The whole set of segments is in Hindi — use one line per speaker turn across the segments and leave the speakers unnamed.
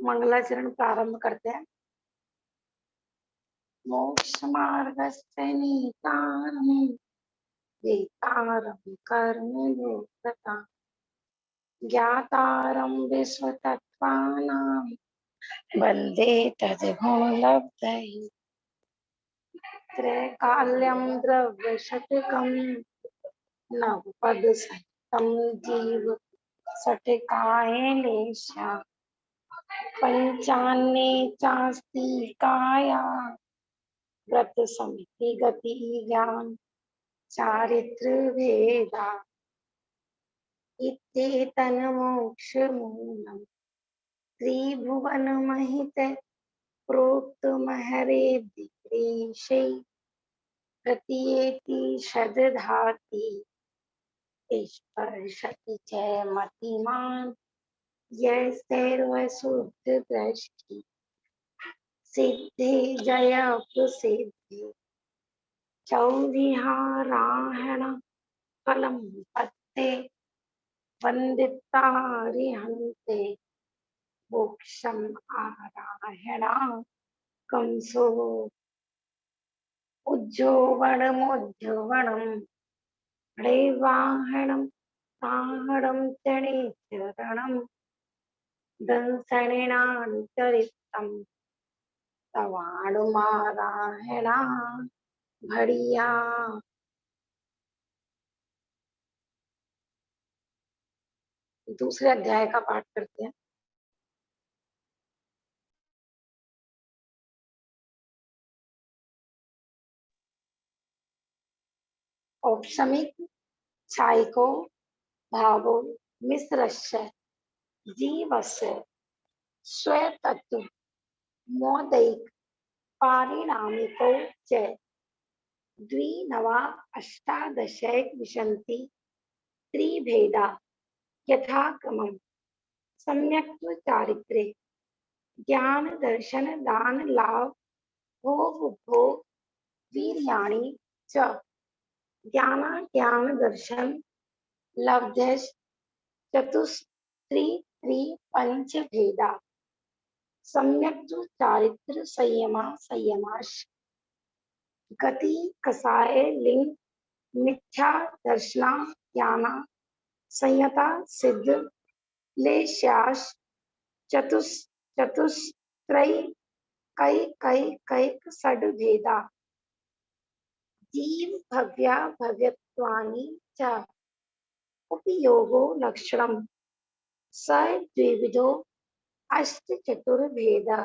मंगलाचरण प्रारंभ करते हैं। मोक्ष मार्गस्य नितारम् वेतारं कर्मयोगता ज्ञातारं विश्वतत्त्वानां वन्दे तद्गुणलब्धये त्रैकाल्यं द्रव्यषट्कं नवपदसहितं जीव षट्काय लेशा पंचान्ये चास्ति काया व्रत समिति गति ज्ञान चारित्र भेदा इत्येतन मोक्ष मूलम त्रिभुवन महित प्रोक्त महरे दिग्रेशे प्रतीयेति शतधाति स्पर्शति च मतिमान यः सर्वशुद्ध दृष्टि सिद्धि जय प्रसिद्धि चौरिहाराहण फलम पत्ते वंदितारिहन्ते मोक्षम आराहणा कंसो उज्जोवणमुज्जोवणम रेवाहणम ताहणम चरणम दंसनेनान्तरिक्तम तवाणुमाराहणा भड़िया। दूसरे अध्याय का पाठ करते हैं। औपशमिक छायको भावो मिश्रस्य जीवस्य स्वतत्व मोदैक पारिणामिको च द्विनवा अष्टादशैक विशन्ति त्रिभेदा यथाक्रमम् सम्यक्त्व चारित्रे ज्ञान दर्शन दान लाभ भोग उपभोग वीर्याणि च ज्ञान दर्शन लब्धेश चतुस्त्री पंच भेदा सम्यक्त्व चारित्र संयमाश गति कसाय लिंग मिथ्या दर्शना ज्ञाना संयता सिद्ध लेश्याश चतुस्त्रय कैक षड भेदा जीव भव्या भव्यत्वानि च उपयोगो लक्षणम स द्विविधो अष्ट चतुर्भेदा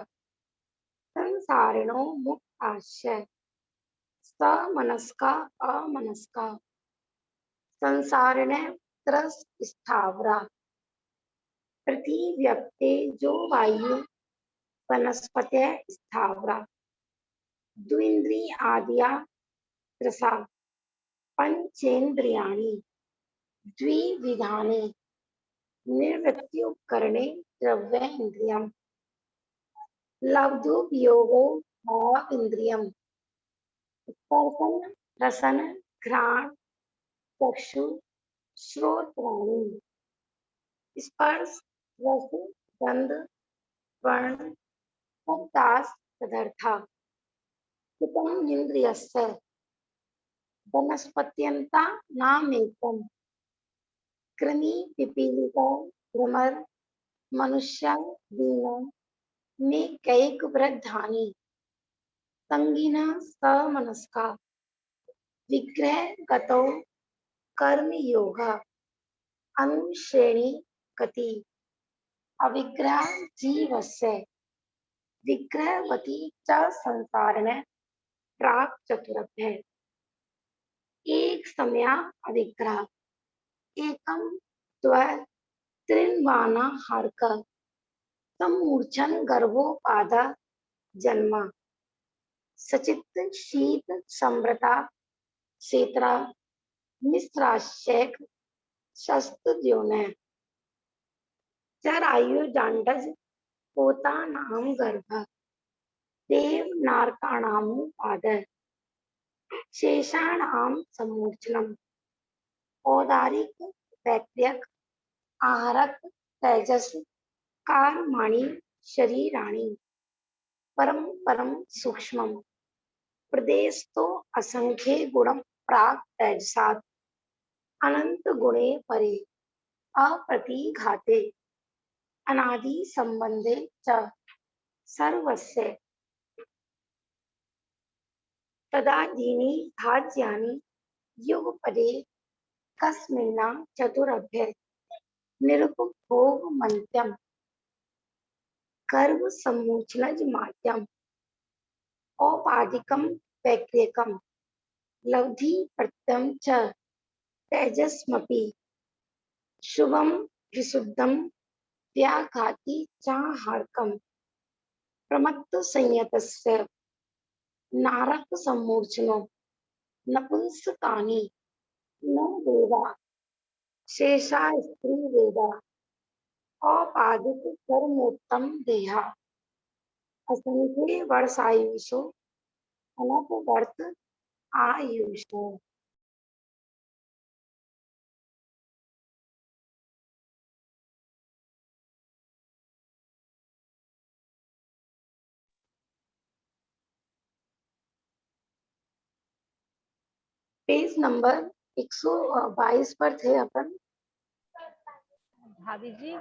संसारिणो मुक्ताश्च समनस्का अमनस्का संसारिणे त्रस स्थावरा पृथ्व्यप्ते जो वायु वनस्पत्य स्थावरा द्विन्द्रिय आद्या त्रसा पंचेन्द्रियाणि द्विविधानि निर्वृत्त्युपकरणे द्रव्येन्द्रियम् लब्धोपयोगो भावेन्द्रियम् स्पर्शन रसन घ्राण चक्षु श्रोत्राणि स्पर्श रस गंध वर्ण शब्दास पदार्था कृतम् इंद्रियस्य वनस्पत्यन्ता नामेकम् कृमि पिपीलिका भ्रमर मनुष्य दीन में कैक वृद्धानि संगीना समनस्का विग्रह गतौ कर्म योगा अनुश्रेणी गति अविग्रह जीवस्य विग्रहवती च संसारिणे प्राक चतुरभ्य एक समया अविग्रह एकम त्रिन्वाना हार्क समूर्छन गर्भोपादा जन्मा सचित शीत सम्रता सेत्रा मिश्राशेक शस्त्रद्योने चरायु जांडज पोता नाम गर्भ देव नारकाणाम पाद शेषाणाम समूर्छनम औदारिक वैक्रियक आहारक तेजस कारमाणी शरीराणि परम परम सूक्ष्मम प्रदेश तो असंख्ये गुणम प्राग तैजसात् अनंत गुणे परे अप्रतिघाते अनादि संबंधे च सर्वस्य तदादीनि भाज्यानि युगपदे कस्मिन्ना चतुरभ्य निरुपभोगमन्त्यं कर्म सम्मोचनज माध्यम औपाधिकम वैक्रियकम लब्धि प्रत्यम च तेजस्मपि शुभम विशुद्धम व्याघाति चाहार्कम प्रमत्त संयतस्य नारक सम्मूर्छनो नपुंसकानि न वेदा शेषा स्त्री वेदा औपाधिक कर्मोत्तम देहा असंख्य वर्षायुषो अनपवर्त आयुषो। पेज नंबर 122 पर थे अपन।
भाभी जी,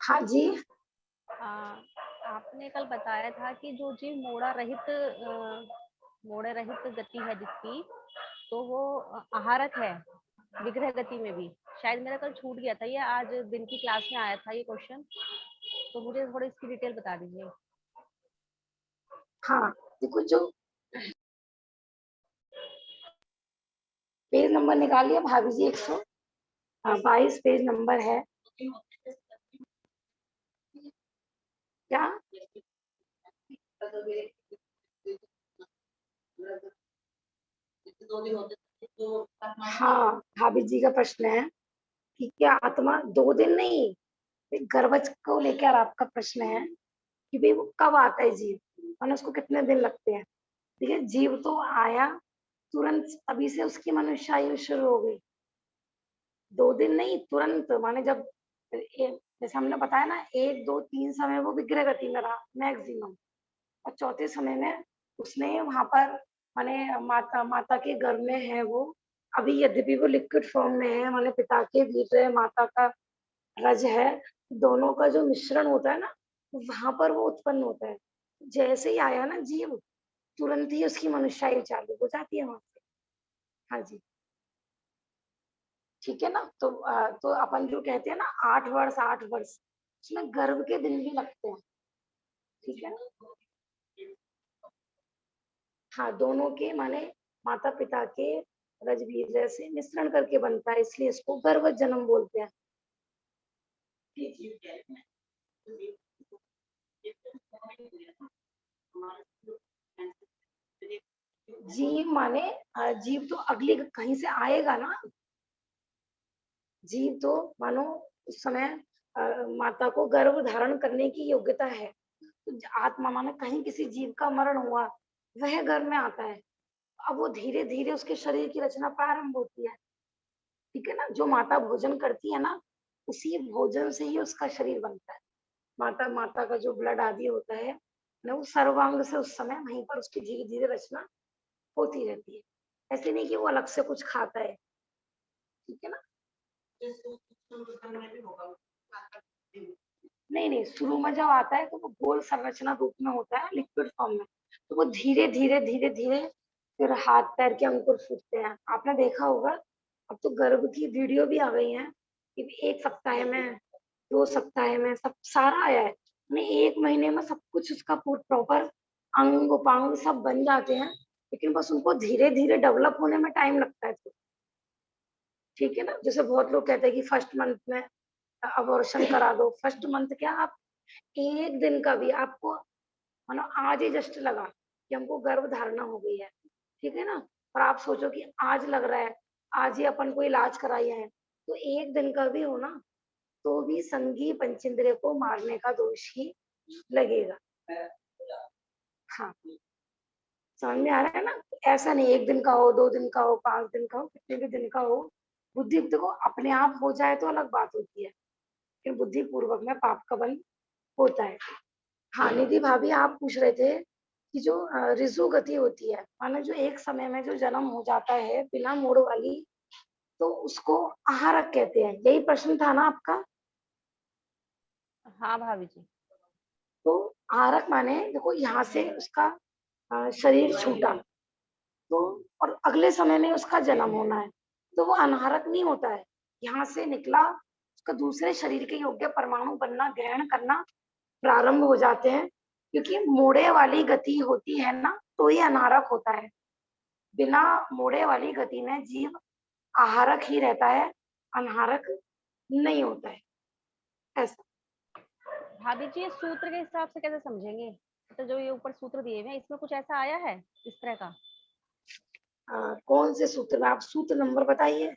हाँ जी,
आपने कल बताया था कि जो जीव मोड़ा रहित गति है जिसकी, तो वो आहारक है विग्रह गति में भी। शायद मेरा कल छूट गया था, ये आज दिन की क्लास में आया था ये क्वेश्चन, तो मुझे थोड़ी इसकी डिटेल बता दीजिए।
हाँ देखो, जो पेज नंबर निकालिए भाभी जी, 122 पेज नंबर है। क्या? हाँ, भाभी जी का प्रश्न है कि क्या आत्मा 2 दिन नहीं, गर्भज को लेकर आपका प्रश्न है कि भाई वो कब आता है जीव, और उसको कितने दिन लगते हैं। ठीक है, जीव तो आया तुरंत, अभी से उसकी मनुष्य आयु शुरू हो गई। 2 दिन नहीं, तुरंत, माने जब जैसे हमने बताया ना, 1 2 3 समय वो विग्रह गति में रहा मैक्सिमम, और चौथे समय में उसने वहां पर, माने माता के गर्भ में है वो। अभी यद्यपि वो लिक्विड फॉर्म में है, माने पिता के वीर्य माता का रज है, दोनों का जो मिश्रण होता है ना, वहां पर वो उत्पन्न होता है। जैसे ही आया ना जीव, तुरंत ही उसकी मनुष्यायु चालू हो जाती है वहां से। हाँ जी, ठीक है ना। तो अपन जो कहते हैं ना 8 वर्ष 8 वर्ष, उसमें गर्भ के दिन भी लगते हैं। ठीक है ना। हाँ, दोनों के माने माता पिता के रजबीज से मिश्रण करके बनता है, इसलिए इसको गर्भ जन्म बोलते हैं। जीव माने जीव तो अगली कहीं से आएगा ना। जीव तो मानो उस समय माता को गर्भ धारण करने की योग्यता है। तो आत्मा माने कहीं किसी जीव का मरण हुआ, वह गर्भ में आता है। अब वो धीरे धीरे उसके शरीर की रचना प्रारंभ होती है। ठीक है ना, जो माता भोजन करती है ना, उसी भोजन से ही उसका शरीर बनता है। माता माता का जो ब्लड आदि होता है ना, वो सर्वांग से उस समय वहीं पर उसकी धीरे धीरे रचना होती रहती है। ऐसे नहीं कि वो अलग से कुछ खाता है। ठीक है ना। नहीं नहीं, शुरू में जब आता है तो वो गोल संरचना रूप में होता है, लिक्विड फॉर्म में। तो वो धीरे धीरे धीरे धीरे फिर हाथ पैर के अंकुर फूटते हैं। आपने देखा होगा, अब तो गर्भ की वीडियो भी आ गई है कि 1 सप्ताह में, 2 सप्ताह में सब सारा आया है। 1 महीने में सब कुछ उसका प्रॉपर अंग उपांग सब बन जाते हैं, लेकिन बस उनको धीरे धीरे डेवलप होने में टाइम लगता है। तो ठीक है ना, जैसे बहुत लोग कहते हैं कि फर्स्ट मंथ में अबॉर्शन करा दो। फर्स्ट मंथ क्या, आप 1 दिन का भी आपको मानो आज ही जस्ट लगा कि हमको गर्भ धारणा हो गई है, ठीक है ना, और आप सोचो कि आज लग रहा है, आज ही अपन को इलाज कराया है, तो 1 दिन का भी हो ना, तो भी संगी पंचेंद्रिय को मारने का दोष ही लगेगा। हाँ, समझ में आ रहा है ना। ऐसा नहीं 1 दिन का हो, 2 दिन का हो, 5 दिन का हो, कितने भी दिन का हो, बुद्धि देखो अपने आप हो जाए तो अलग बात होती है, लेकिन बुद्धि पूर्वक में पाप का बंध होता है। हाँ निधि भाभी, आप पूछ रहे थे कि जो ऋजु गति होती है, मानो जो एक समय में जो जन्म हो जाता है बिना मोड़ वाली, तो उसको आहारक कहते हैं। यही प्रश्न था ना आपका?
हाँ भाभी जी।
तो आहारक माने देखो, यहाँ से उसका शरीर छूटा, तो और अगले समय में उसका जन्म होना है, तो वो अनाहरक नहीं होता है। यहाँ से निकला, उसका दूसरे शरीर के योग्य परमाणु बनना, ग्रहण करना प्रारंभ हो जाते हैं। क्योंकि मोड़े वाली गति होती है ना, तो ये अनाहरक होता है। बिना मोड़े वाली गति में जीव आहारक ही रहता है, अनाहरक नहीं होता है। ऐसा।
भाभी जी, ये सूत्र के हिसाब से कैसे समझेंगे? तो जो ये ऊपर सूत्र दिए हुए हैं, इसमें कुछ ऐसा आया है इस तरह का?
कौन से सूत्र में? आप सूत्र नंबर बताइए।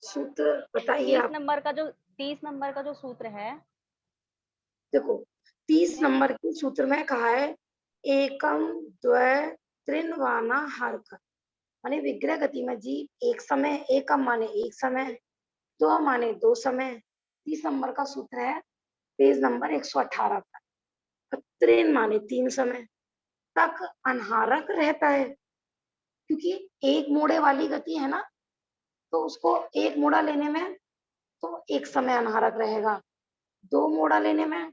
सूत्र बताइए
तीस
आप।
नंबर का जो 30 नंबर का जो सूत्र है,
देखो, 30
उसमें
नंबर के सूत्र में कहा है एकम द्वय त्रिनवाना हारक, माने विग्रह गति में जीव एक समय, एकम माने एक समय, दो माने दो समय। 30 नंबर का सूत्र है पेज नंबर 118 पर। त्रिन माने तीन समय तक अनहारक रहता है। क्योंकि एक मोड़े वाली गति है ना, तो उसको एक मोड़ा लेने में तो एक समय अनहारक रहेगा, दो मोड़ा लेने में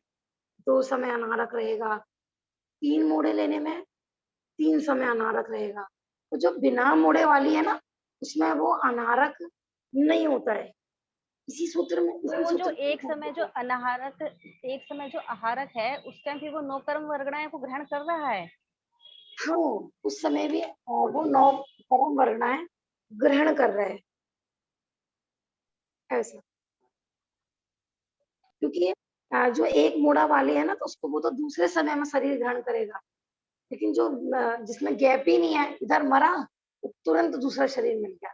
दो समय अनारक रहेगा, तीन मोड़े लेने में तीन समय अनारक रहेगा। तो जो बिना मोड़े वाली है ना, उसमें वो अनारक नहीं होता है। इसी सूत्र में,
तो
इसी
वो जो
सूत्र
एक समय जो अनाहारक, एक समय जो आहारक है, उस टाइम फिर वो नौकर्म वर्गणाएं को ग्रहण कर रहा है।
हाँ, उस समय भी वो नौ परम वर्णाएं ग्रहण कर रहे हैं। ऐसा। क्योंकि जो एक मोड़ा वाली है ना, तो उसको वो तो दूसरे समय में शरीर ग्रहण करेगा। लेकिन जो जिसमें गैप ही नहीं है, इधर मरा तो तुरंत दूसरा शरीर मिल गया,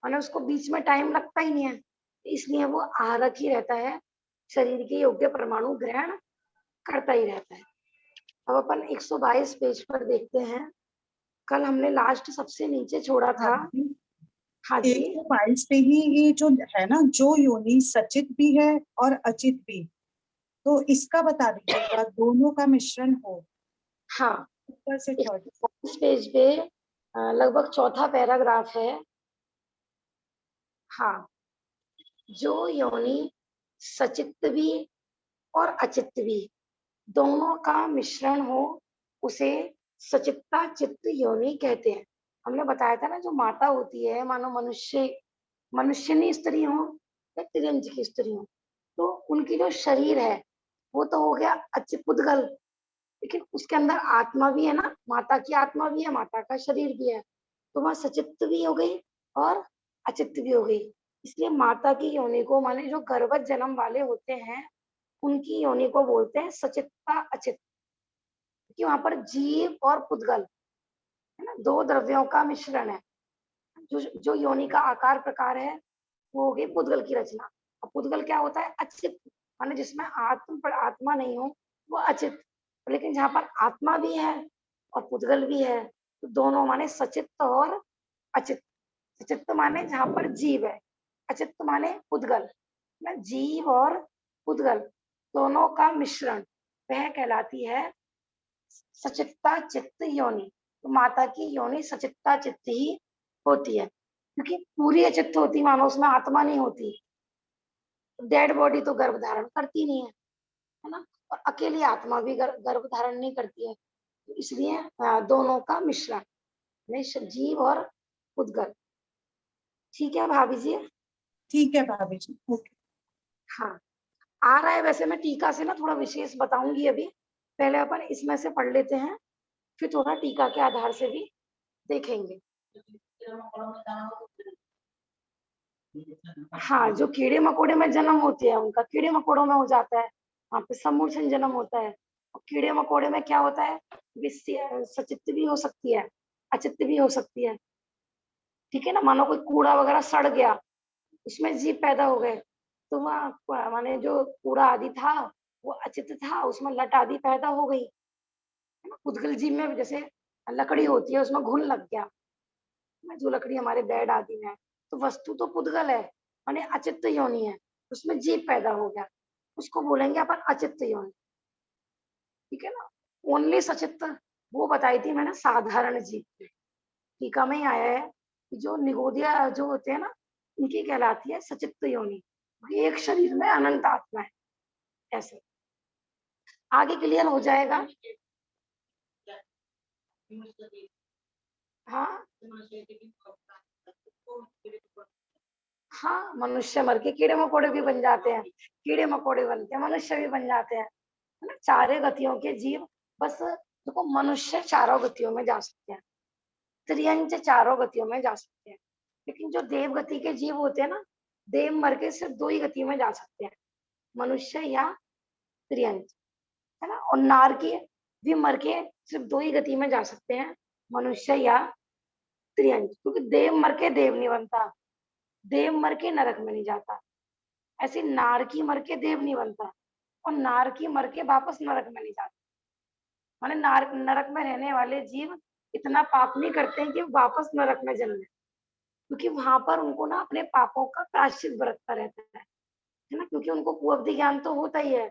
माने उसको बीच में टाइम लगता ही नहीं है, इसलिए वो आहारक ही रहता है, शरीर के योग्य परमाणु ग्रहण करता ही रहता है। अब अपन 122 पेज पर देखते हैं। कल हमने लास्ट सबसे नीचे छोड़ा
हाँ
था।
जी,
हाँ जी।
122 पे ही ये जो है ना, जो योनि सचित भी है और अचित भी, तो इसका बता दीजिएगा, दोनों का मिश्रण हो।
हाँ,
ऊपर से थर्ड।
122 पेज पे लगभग चौथा पैराग्राफ है। हाँ, जो योनि सचित भी और अचित भी दोनों का मिश्रण हो, उसे सचित्ता चित्त योनि कहते हैं। हमने बताया था ना, जो माता होती है, मानो मनुष्यनी स्त्री हो या तिरंज की स्त्री हो, तो उनकी जो शरीर है वो तो हो गया अच्छे पुद्गल, लेकिन उसके अंदर आत्मा भी है ना, माता की आत्मा भी है, माता का शरीर भी है। तो वहां सचित्त भी हो गई और अचित्त भी हो गई। इसलिए माता की योनि को, माने जो गर्भवत जन्म वाले होते हैं, उनकी योनि को बोलते हैं सचित्ता अचित। कि वहां पर जीव और पुद्गल है ना, दो द्रव्यों का मिश्रण है। जो योनि का आकार प्रकार है, वो हो गई पुद्गल की रचना। और पुद्गल क्या होता है? अचित, माने जिसमें आत्मा नहीं हो, वो अचित। लेकिन जहां पर आत्मा भी है और पुद्गल भी है, तो दोनों माने सचित्त और अचित। सचित्त माने जहां पर जीव है, अचित्त माने पुद्गल ना, जीव और पुद्गल दोनों का मिश्रण, वह कहलाती है सचित्ता चित्त योनि। तो माता की योनि सचित्ता चित्त ही होती है, क्योंकि पूरी अचित्त होती, मानो उसमें आत्मा नहीं होती। डेड बॉडी तो गर्भ धारण करती नहीं है ना, और अकेली आत्मा भी गर्भ धारण नहीं करती है। तो इसलिए दोनों का मिश्रण, जीव और उद्गल। ठीक है भाभी जी।
ठीक है भाभी जी, ओके।
हाँ, आ रहा है। वैसे मैं टीका से ना थोड़ा विशेष बताऊंगी अभी, पहले अपन इसमें से पढ़ लेते हैं, फिर थोड़ा टीका के आधार से भी देखेंगे। हाँ, जो कीड़े मकोड़े में जन्म होते हैं, उनका कीड़े मकोड़ों में हो जाता है, वहां पे समूर्छन जन्म होता है। और कीड़े मकोड़े में क्या होता है? सचित्त भी हो सकती है, अचित्त भी हो सकती है। ठीक है ना, मानो कोई कूड़ा वगैरह सड़ गया, उसमें जीव पैदा हो गए, तो वहाँ माने जो कूड़ा आदि था वो अचित्त था, उसमें लट आदि पैदा हो गई, है ना। पुद्गल जीव में भी जैसे लकड़ी होती है, उसमें घुन लग गया, जो लकड़ी हमारे बेड आदि में है, तो वस्तु तो पुद्गल है, माने अचित्त योनि है, उसमें जीव पैदा हो गया, उसको बोलेंगे अपन अचित्त योनि। ठीक है ना। ओनली सचित्त वो बताई थी मैंने साधारण जीव की। टीका में ही आया है कि जो निगोदिया जो होते हैं ना, उनकी कहलाती है सचित्त योनि। एक शरीर में अनंत आत्मा है, ऐसे आगे क्लियर हो जाएगा। हाँ हाँ, मनुष्य मर के कीड़े मकोड़े भी बन जाते हैं, कीड़े मकोड़े बनते हैं, मनुष्य भी बन जाते हैं, है ना। चारे गतियों के जीव, बस देखो मनुष्य चारों गतियों में जा सकते हैं, त्रियंच चारों गतियों में जा सकते हैं, लेकिन जो देव गति के जीव होते हैं ना, देव मर के सिर्फ 2 ही गति में जा सकते हैं, मनुष्य या त्रियंच, है ना। और नार की भी मर के सिर्फ 2 ही गति में जा सकते हैं, मनुष्य या त्रियंच, क्योंकि देव मर के देव नहीं बनता, देव मर के नरक में नहीं जाता। ऐसे नार की मर के देव नहीं बनता और नार की मर के वापस नरक में नहीं जाता। माने नार नरक में रहने वाले जीव इतना पाप नहीं करते हैं कि वो वापस नरक में जन्मे, क्योंकि वहां पर उनको ना अपने पापों का प्रायश्चित बरतता रहता है ना। क्योंकि उनको पूर्वधि ज्ञान तो होता ही है,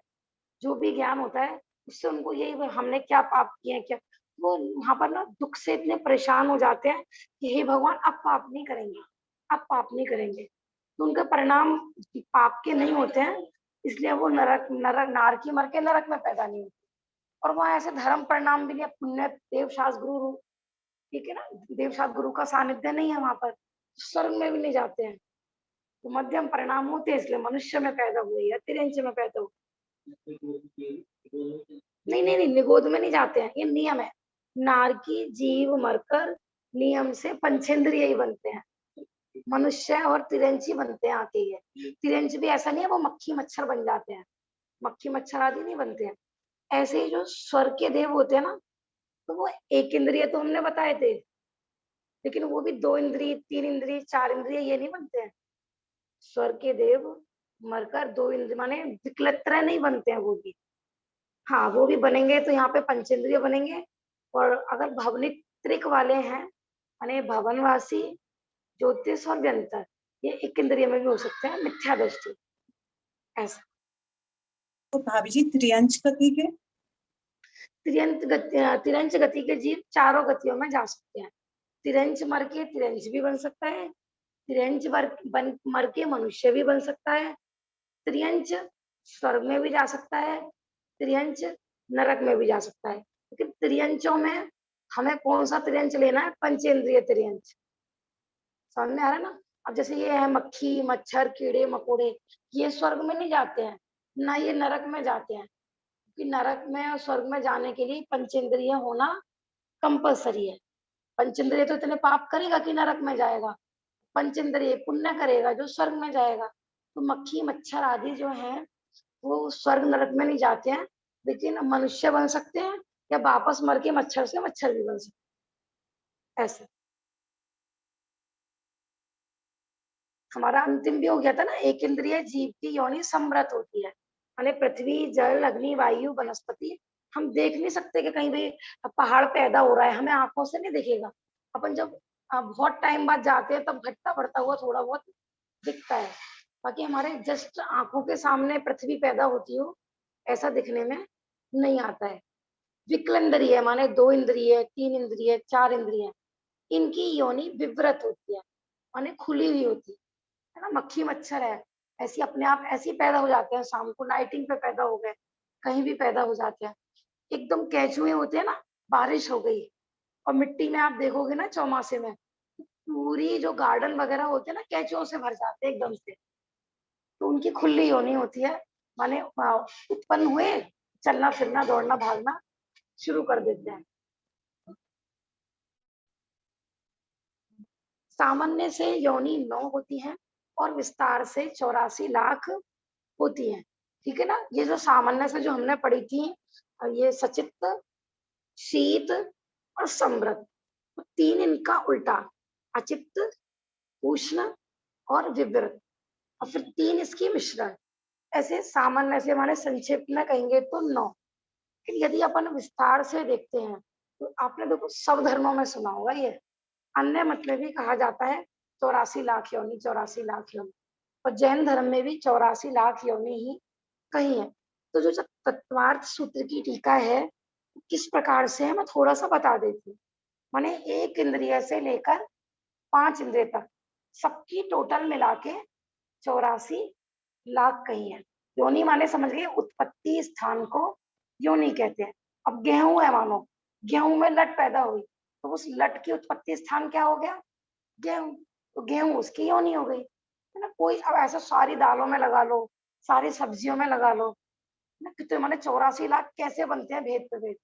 जो भी ज्ञान होता है उससे उनको यही हमने क्या पाप किए हैं क्या, वो वहां पर ना दुख से इतने परेशान हो जाते हैं कि हे भगवान अब पाप नहीं करेंगे, अब पाप नहीं करेंगे। तो उनके परिणाम पाप के नहीं होते हैं, इसलिए वो नरक नरक नार की मर के नरक में पैदा नहीं होते। और वहां ऐसे धर्म परिणाम भी नहीं है, पुण्य देव शास्त्र गुरु, ठीक है ना, देव शास्त्र गुरु का सानिध्य नहीं है वहां पर, स्वर्ग में भी नहीं जाते हैं। तो मध्यम परिणाम होते हैं, इसलिए मनुष्य में पैदा हुए या तिरंच में पैदा हुए। नहीं नहीं नहीं, निगोद में नहीं जाते हैं, ये नियम है। नार की जीव मरकर नियम से पंचेंद्रिय ही बनते हैं, मनुष्य और तिरंची बनते हैं आके। ये तिरंच भी ऐसा नहीं है वो मक्खी मच्छर बन जाते हैं, मक्खी मच्छर आदि नहीं बनते हैं। ऐसे ही जो स्वर्ग के देव होते हैं ना, तो वो एक इंद्रिय तो हमने बताए थे, लेकिन वो भी 2 इंद्रिय 3 इंद्रिय 4 इंद्रिय ये नहीं बनते हैं। स्वर्ग के देव मरकर 2 इंद्रिय माने विकलत्र नहीं बनते हैं वो भी। हाँ, वो भी बनेंगे तो यहाँ पे पंचेंद्रिय बनेंगे। और अगर भवनित्रिक वाले हैं माने भवनवासी, ज्योतिष और व्यंतर, ये एक इंद्रिय में भी हो सकते हैं, मिथ्या दृष्टि ऐसा।
तो भाभी जी त्रियंच गति के
तिरंच गति के जीव चारों गतियों में जा सकते हैं। तिरंच मर के तिरंच भी बन सकता है, तिरंच मर के मनुष्य भी बन सकता है, त्रियंच स्वर्ग में भी जा सकता है, त्रियंच नरक में भी जा सकता है। लेकिन त्रियंचों में हमें कौन सा त्रियंच लेना है, पंचेंद्रिय त्रियंच। समझ में आ रहा है ना। अब जैसे ये है मक्खी मच्छर कीड़े मकोड़े, ये स्वर्ग में नहीं जाते हैं, ना ये नरक में जाते हैं, क्योंकि नरक में और स्वर्ग में जाने के लिए पंचेंद्रिय होना कंपलसरी है। पंचेंद्रिय तो इतने पाप करेगा कि नरक में जाएगा, पंचेंद्रिय पुण्य करेगा जो स्वर्ग में जाएगा। तो मक्खी मच्छर आदि जो है वो स्वर्ग नरक में नहीं जाते हैं, लेकिन मनुष्य बन सकते हैं या वापस मर के मच्छर से मच्छर भी बन सकते हैं ऐसे। हमारा अंतिम भी हो गया था ना, एक इंद्रिय जीव की योनि समृत होती है, माने पृथ्वी जल अग्नि वायु वनस्पति। हम देख नहीं सकते कि कहीं भी पहाड़ पैदा हो रहा है, हमें आंखों से नहीं दिखेगा। अपन जब बहुत टाइम बाद जाते हैं तब घटता बढ़ता हुआ थोड़ा बहुत दिखता है, बाकी हमारे जस्ट आंखों के सामने पृथ्वी पैदा होती हो ऐसा दिखने में नहीं आता है। विकलेंद्रिय माने 2 इंद्रिय 3 इंद्रिय 4 इंद्रिय, इनकी योनि विवृत होती है, माने खुली हुई होती है ना। मक्खी मच्छर है ऐसी अपने आप ऐसे ही पैदा हो जाते हैं, शाम को लाइटिंग पे पैदा हो गए, कहीं भी पैदा हो जाते हैं। एकदम केंचुए होते हैं ना, बारिश हो गई और मिट्टी में आप देखोगे ना चौमासे में, पूरी जो गार्डन वगैरह होते हैं ना केंचुओं से भर जाते हैं एकदम से। तो उनकी खुली योनि होती है, माने उत्पन्न हुए चलना फिरना दौड़ना भागना शुरू कर देते हैं। सामान्य से योनि 9 होती है और विस्तार से 84 लाख होती है। ठीक है ना। ये जो सामान्य से जो हमने पढ़ी थी, ये सचित्त शीत और समृत, तो 3 इनका उल्टा, अचित्त उष्ण और विवृत, और फिर 3 इसकी मिश्रण। ऐसे सामान्य से हमारे संक्षिप्त में कहेंगे तो 9। लेकिन यदि अपन विस्तार से देखते हैं तो आपने देखो सब धर्मों में सुना होगा ये, अन्य मतलब भी कहा जाता है 84 लाख योनि 84 लाख योनि। और जैन धर्म में भी 84 लाख योनि ही कही है। तो जो तत्वार्थ सूत्र की टीका है किस प्रकार से है मैं थोड़ा सा बता देती हूँ। माने 1 इंद्रिय से लेकर 5 इंद्रिय तक सबकी टोटल मिला के 84 लाख कही है। योनि माने समझ गए, उत्पत्ति स्थान को योनि कहते हैं। अब गेहूं है, मानो गेहूं में लट पैदा हुई तो उस लट की उत्पत्ति स्थान क्या हो गया? गेहूं। तो गेहूं उसकी योनि हो गई, है ना। कोई अब ऐसा सारी दालों में लगा लो, सारी सब्जियों में लगा लो ना, कितने माने 84 लाख कैसे बनते हैं भेद प्रभेद।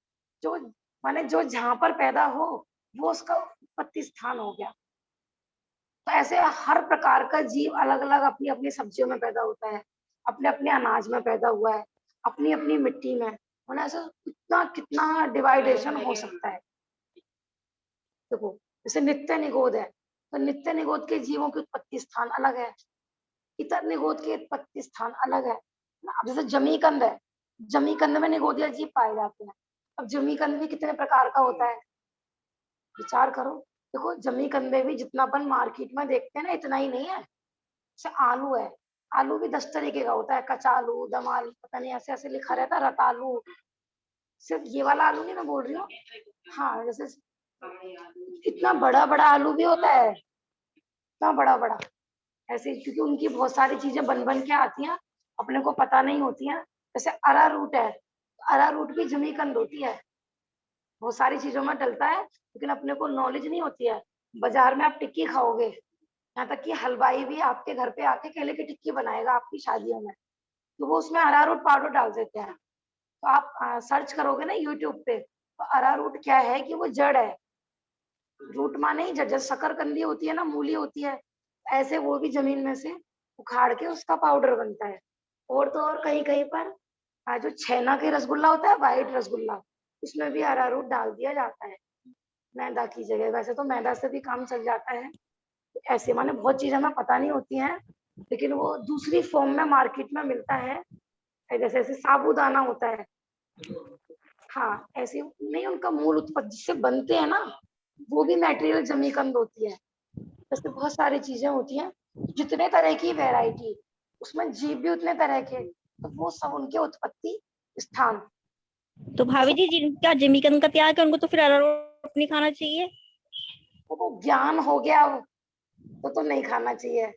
जो माने जो जहां पर पैदा हो वो उसका उत्पत्ति स्थान हो गया। तो ऐसे हर प्रकार का जीव अलग अलग अपनी अपनी सब्जियों में पैदा होता है, अपने अपने अनाज में पैदा हुआ है, अपनी अपनी मिट्टी में। माने ऐसा कितना कितना डिवाइडेशन हो सकता है। देखो जैसे नित्य निगोद है, तो नित्य निगोद के जीवों की उत्पत्ति स्थान अलग है, इतर निगोद के उत्पत्ति स्थान अलग है ना। अब जैसे जमीकंद है, जमीकंद में निगोदिया जीव पाए जाते हैं। अब जमीकंद भी कितने प्रकार का होता है, विचार करो। देखो जमीकंद में भी जितना अपन मार्केट में देखते हैं ना इतना ही नहीं है। जैसे आलू है, आलू भी 10 तरीके का होता है, कच्चा आलू, दम आलू, पता नहीं ऐसे ऐसे लिखा रहता है, रतालू। सिर्फ ये वाला आलू नहीं मैं बोल रही हूँ। हाँ जैसे इतना बड़ा बड़ा आलू भी होता है, इतना बड़ा बड़ा ऐसे, क्योंकि उनकी बहुत सारी चीजें बन बन के आती हैं, अपने को पता नहीं होती हैं। जैसे अरारूट है, अरारूट भी जमीकंद होती है, बहुत सारी चीजों में डलता है लेकिन अपने को नॉलेज नहीं होती है। बाजार में आप टिक्की खाओगे, यहाँ तक कि हलवाई भी आपके घर पे आके केले की टिक्की बनाएगा आपकी शादियों में, तो वो उसमें अरारूट पाउडर डाल देते हैं। तो आप सर्च करोगे ना यूट्यूब पे, तो अरारूट क्या है कि वो जड़ है। रूट माने ही जड़, जैसे शकरकंदी होती है ना, मूली होती है, ऐसे वो भी जमीन में से उखाड़ के उसका पाउडर बनता है। और तो और कहीं कहीं पर जो छेना के रसगुल्ला होता है, व्हाइट रसगुल्ला, उसमें भी अरारूट डाल दिया जाता है मैदा की जगह। वैसे तो मैदा से भी काम चल जाता है। ऐसे माने बहुत चीजें हमें पता नहीं होती हैं, लेकिन वो दूसरी फॉर्म में मार्केट में मिलता है। जैसे ऐसे साबूदाना होता है, हाँ ऐसे नहीं, उनका मूल उत्पत्ति जिससे बनते हैं ना, वो भी मटेरियल जमीकंद होती है। जैसे बहुत सारी चीजें होती हैं, जितने तरह की वैरायटी, उसमें जीव भी उतने तरह के, तो वो सब उनके उत्पत्ति स्थान।
तो भाभी जी जिनका जमीकंद का त्याग है उनको तो फिर अरारोट नहीं खाना चाहिए?
तो ज्ञान हो गया तो नहीं खाना चाहिए।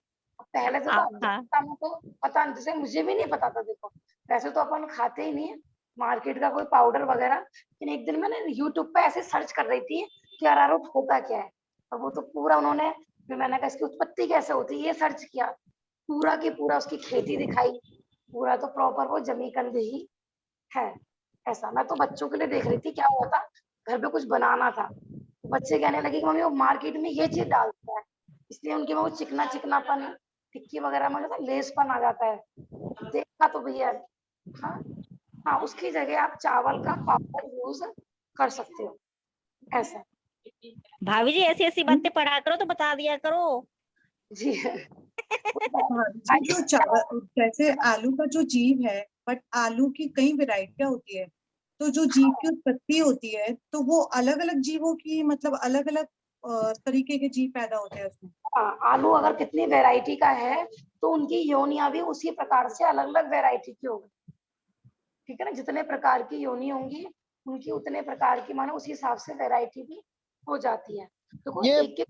पहले से तो
हाँ
अज्ञानता में तो पता नहीं, जैसे मुझे भी नहीं पता था। देखो वैसे तो अपन खाते ही नहीं है मार्केट का कोई पाउडर वगैरह, लेकिन एक दिन मैंने यूट्यूब पे ऐसे सर्च कर रही थी कि अरारोट होता क्या है, और वो तो पूरा उन्होंने, फिर मैंने कहा इसकी उत्पत्ति कैसे होती है ये सर्च किया, पूरा की पूरा उसकी खेती दिखाई, पूरा तो प्रॉपर वो जमीकंद ही है। ऐसा मैं तो बच्चों के लिए देख रही थी, क्या हुआ था घर पे कुछ बनाना था, तो बच्चे कहने लगे कि मम्मी वो मार्केट में ये चीज डालता है, इसलिए उनके में वो चिकना चिकनापन, टिक्की वगैरह में जो लेसपन आ जाता है। देखा तो भैया, हाँ हाँ, उसकी जगह आप चावल का पाउडर यूज कर सकते हो ऐसा।
भाभी जी ऐसी ऐसी बातें पढ़ा करो तो बता दिया करो।
जी
हाँ जी, जो चावल जैसे आलू का जो जीव है, बट आलू की कई वैरायटियां होती है, तो जो जीव की उत्पत्ति होती है तो वो अलग अलग जीवों की, मतलब अलग अलग तरीके के जीव पैदा होते हैं उसमें।
हाँ, आलू अगर कितनी वैरायटी का है तो उनकी योनियां भी उसी प्रकार से अलग अलग वैरायटी की होगी। ठीक है ना, जितने प्रकार की योनि होंगी उनकी उतने प्रकार की, मानो उसी हिसाब से वैरायटी भी हो जाती है। देखो
ये
एक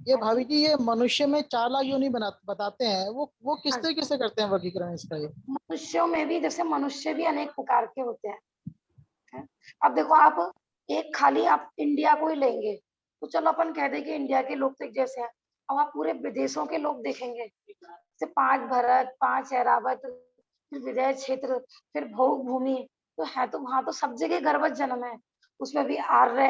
ये भाभी जी ये मनुष्य में 4 लाख योनि बताते हैं, वो किस
हाँ,
तरीके से करते हैं वर्गीकरण इसका? ये
मनुष्यों में भी, जैसे मनुष्य भी अनेक प्रकार के होते हैं। अब देखो आप एक खाली आप इंडिया को ही लेंगे तो चलो अपन कह दें कि इंडिया के लोग तो एक जैसे हैं। अब आप पूरे विदेशों के लोग देखेंगे, जैसे 5 भरत, 5 ऐरावत, फिर विजय क्षेत्र, फिर भोग भूमि, तो है तो वहां तो सब जगह गर्भज जन्म है। उसमें भी आर्य,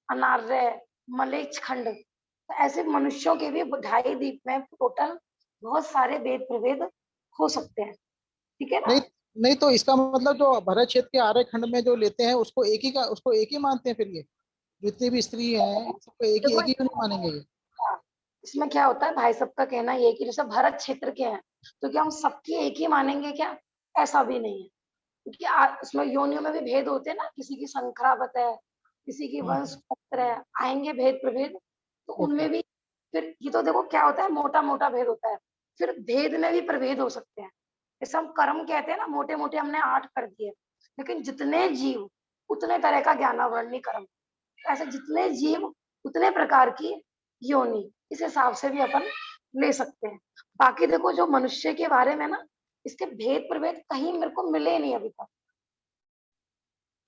अनार्य, मलेच्छ खंड, तो ऐसे मनुष्यों के भी 2.5 द्वीप में टोटल बहुत सारे भेद प्रभेद हो सकते हैं। ठीक है ना।
नहीं नहीं, तो इसका मतलब जो भरत क्षेत्र के आर्य खंड में जो लेते हैं उसको एक ही मानते हैं फिर? ये जितनी भी स्त्री हैं इन सबको
देखो
एक ही योनि मानेंगे ये?
इसमें क्या होता है, भाई सबका कहना ये है कि जैसे भारत क्षेत्र के हैं तो क्या हम सबकी एक ही मानेंगे क्या? ऐसा भी नहीं है, क्योंकि इसमें योनियों में भी भेद होते हैं ना, किसी की संक्रामक है, किसी की वंश पत्र है, आएंगे भेद प्रभेद, तो
ओके।
उनमें भी फिर ये तो देखो क्या होता है, मोटा मोटा भेद होता है। फिर भेद में भी प्रभेद हो सकते हैं। जैसे हम कर्म कहते हैं ना, मोटे मोटे हमने 8 कर दिए, लेकिन जितने जीव उतने तरह का ज्ञानावरणी कर्म, ऐसे जितने जीव उतने प्रकार की योनि, इस हिसाब से भी अपन ले सकते हैं। बाकी देखो जो मनुष्य के बारे में ना, इसके भेद प्रभेद कहीं मेरे को मिले नहीं अभी तक,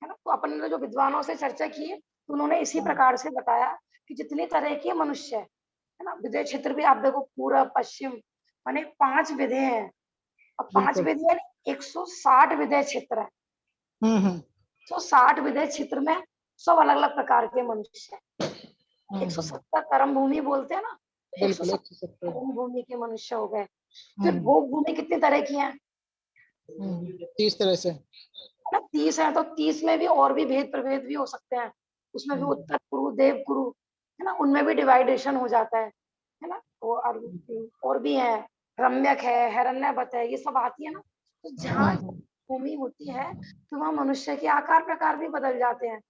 है ना। तो अपन ने जो विद्वानों से चर्चा की है, तो उन्होंने इसी प्रकार से बताया कि जितनी तरह के मनुष्य है ना, विदय क्षेत्र भी आप देखो, पूरब पश्चिम, माने 5 विधे हैं, और 5
बिल्कुल।
विधे यानी 160 विदय क्षेत्र है।
हम्म।
तो 60 विदय क्षेत्र में सब अलग अलग प्रकार के मनुष्य हैं। 170 कर्म भूमि बोलते हैं ना,
बिल्कुल
170
170।
कर्म भूमि के मनुष्य हो गए। फिर भोग भूमि कितनी तरह की है
30 तरह से।
ना, 30 है। तो 30 में भी और भी भेद प्रभेद भी हो सकते हैं, उसमें भी उत्तर कुरु, देव कुरु, है ना, उनमें भी डिवाइडेशन हो जाता है ना। वो और भी है, रम्यक है, हिरण्यवत है, ये सब आती है ना। तो जहाँ भूमि होती है, तो वहाँ मनुष्य के आकार प्रकार भी बदल जाते हैं।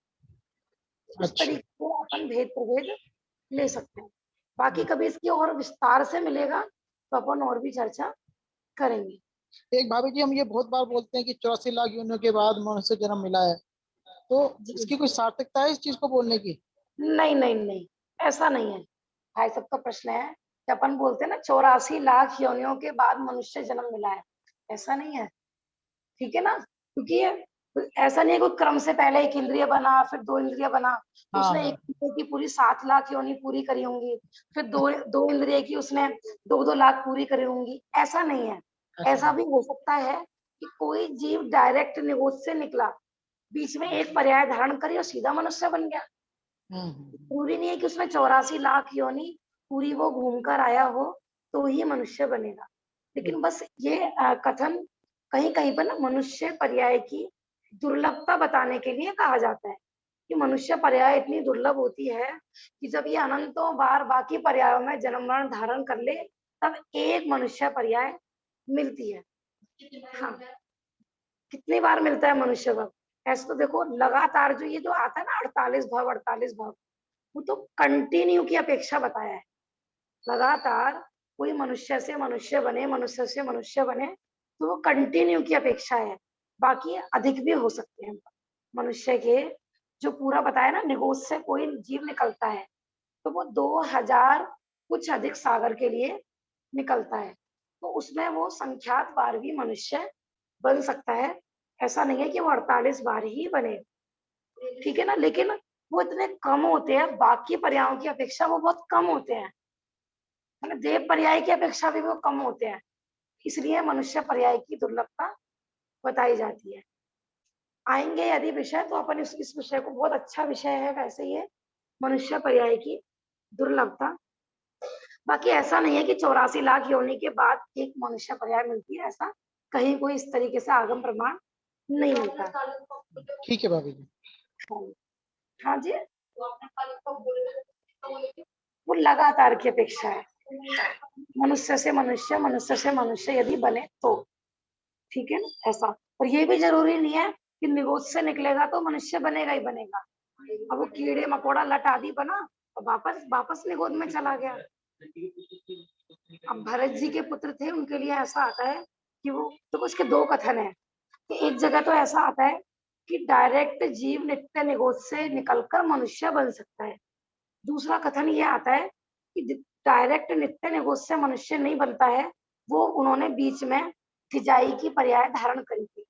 उस
अच्छा।
तरीके से अपन भेद प्रभेद ले सकते हैं। बाकी कभी इसकी और विस्तार से मिलेगा तो अपन और भी चर्चा करेंगे।
एक भाभी जी, हम ये बहुत बार बोलते हैं कि 84 लाख योनियों के बाद मनुष्य जन्म मिला है, तो
जी
इसकी कोई सार्थकता है इस चीज को बोलने की?
नहीं नहीं नहीं, ऐसा नहीं है। भाई सबका प्रश्न है कि अपन बोलते हैं ना 84 लाख योनियों के बाद मनुष्य जन्म मिला है, ऐसा नहीं है, ठीक है ना। क्योंकि ये ऐसा नहीं है कोई क्रम से पहले एक इंद्रिय बना, फिर 2 इंद्रिय बना, तो उसने एक इंद्रिय की पूरी 7 लाख योनि पूरी करी होंगी, फिर दो इंद्रिय की उसने 2-2 लाख पूरी करी होंगी, ऐसा नहीं है। ऐसा भी हो सकता है कि कोई जीव डायरेक्ट निगोज से निकला, बीच में एक पर्याय धारण करी और सीधा मनुष्य बन गया। जरूरी नहीं है कि उसमें 84 लाख योनि पूरी वो घूम कर आया हो तो ही मनुष्य बनेगा। लेकिन बस ये कथन कहीं कहीं पर ना मनुष्य पर्याय की दुर्लभता बताने के लिए कहा जाता है कि मनुष्य पर्याय इतनी दुर्लभ होती है कि जब ये अनंतों बार बाकी पर्यायों में जन्म मरण धारण कर ले, तब एक मनुष्य पर्याय मिलती है। हाँ, कितनी बार मिलता है मनुष्य भाव? ऐसे तो देखो लगातार जो ये जो आता है ना 48 भाव, वो तो कंटिन्यू की अपेक्षा बताया है। लगातार कोई मनुष्य से मनुष्य बने, मनुष्य से मनुष्य बने, तो वो कंटिन्यू की अपेक्षा है। बाकी अधिक भी हो सकते हैं। मनुष्य के जो पूरा बताया ना, निगोज से कोई जीव निकलता है, तो वो 2000 कुछ अधिक सागर के लिए निकलता है। तो उसमें वो संख्यात बार भी मनुष्य बन सकता है। ऐसा नहीं है कि वो 48 बार ही बने, ठीक है ना। लेकिन वो इतने कम होते हैं, बाकी पर्यायों की अपेक्षा वो बहुत कम होते हैं, मतलब देव पर्याय की अपेक्षा भी वो कम होते हैं। इसलिए मनुष्य पर्याय की दुर्लभता बताई जाती है। आएंगे यदि विषय तो अपन इस विषय को, बहुत अच्छा विषय है वैसे ये, मनुष्य पर्याय की दुर्लभता। बाकी ऐसा नहीं है कि 84 लाख योनि के बाद एक मनुष्य पर्याय मिलती है, ऐसा कहीं कोई इस तरीके से आगम प्रमाण नहीं मिलता।
ठीक है भाभी जी।
हाँ जी, वो लगातार की अपेक्षा है, मनुष्य से मनुष्य, मनुष्य से मनुष्य यदि बने तो, ठीक है ना, ऐसा। और ये भी जरूरी नहीं है कि निगोज से निकलेगा तो मनुष्य बनेगा ही बनेगा। अब वो कीड़े मकोड़ा लट आदि बना और वापस निगोज में चला गया। अब भरत जी के पुत्र थे, उनके लिए ऐसा आता है कि वो, तो उसके 2 कथन है कि एक जगह तो ऐसा आता है कि डायरेक्ट जीव नित्य निगोज से निकलकर मनुष्य बन सकता है। दूसरा कथन ये आता है कि डायरेक्ट नित्य निगोज से मनुष्य नहीं बनता है, वो उन्होंने बीच में फिजाई की पर्याय धारण करी थी।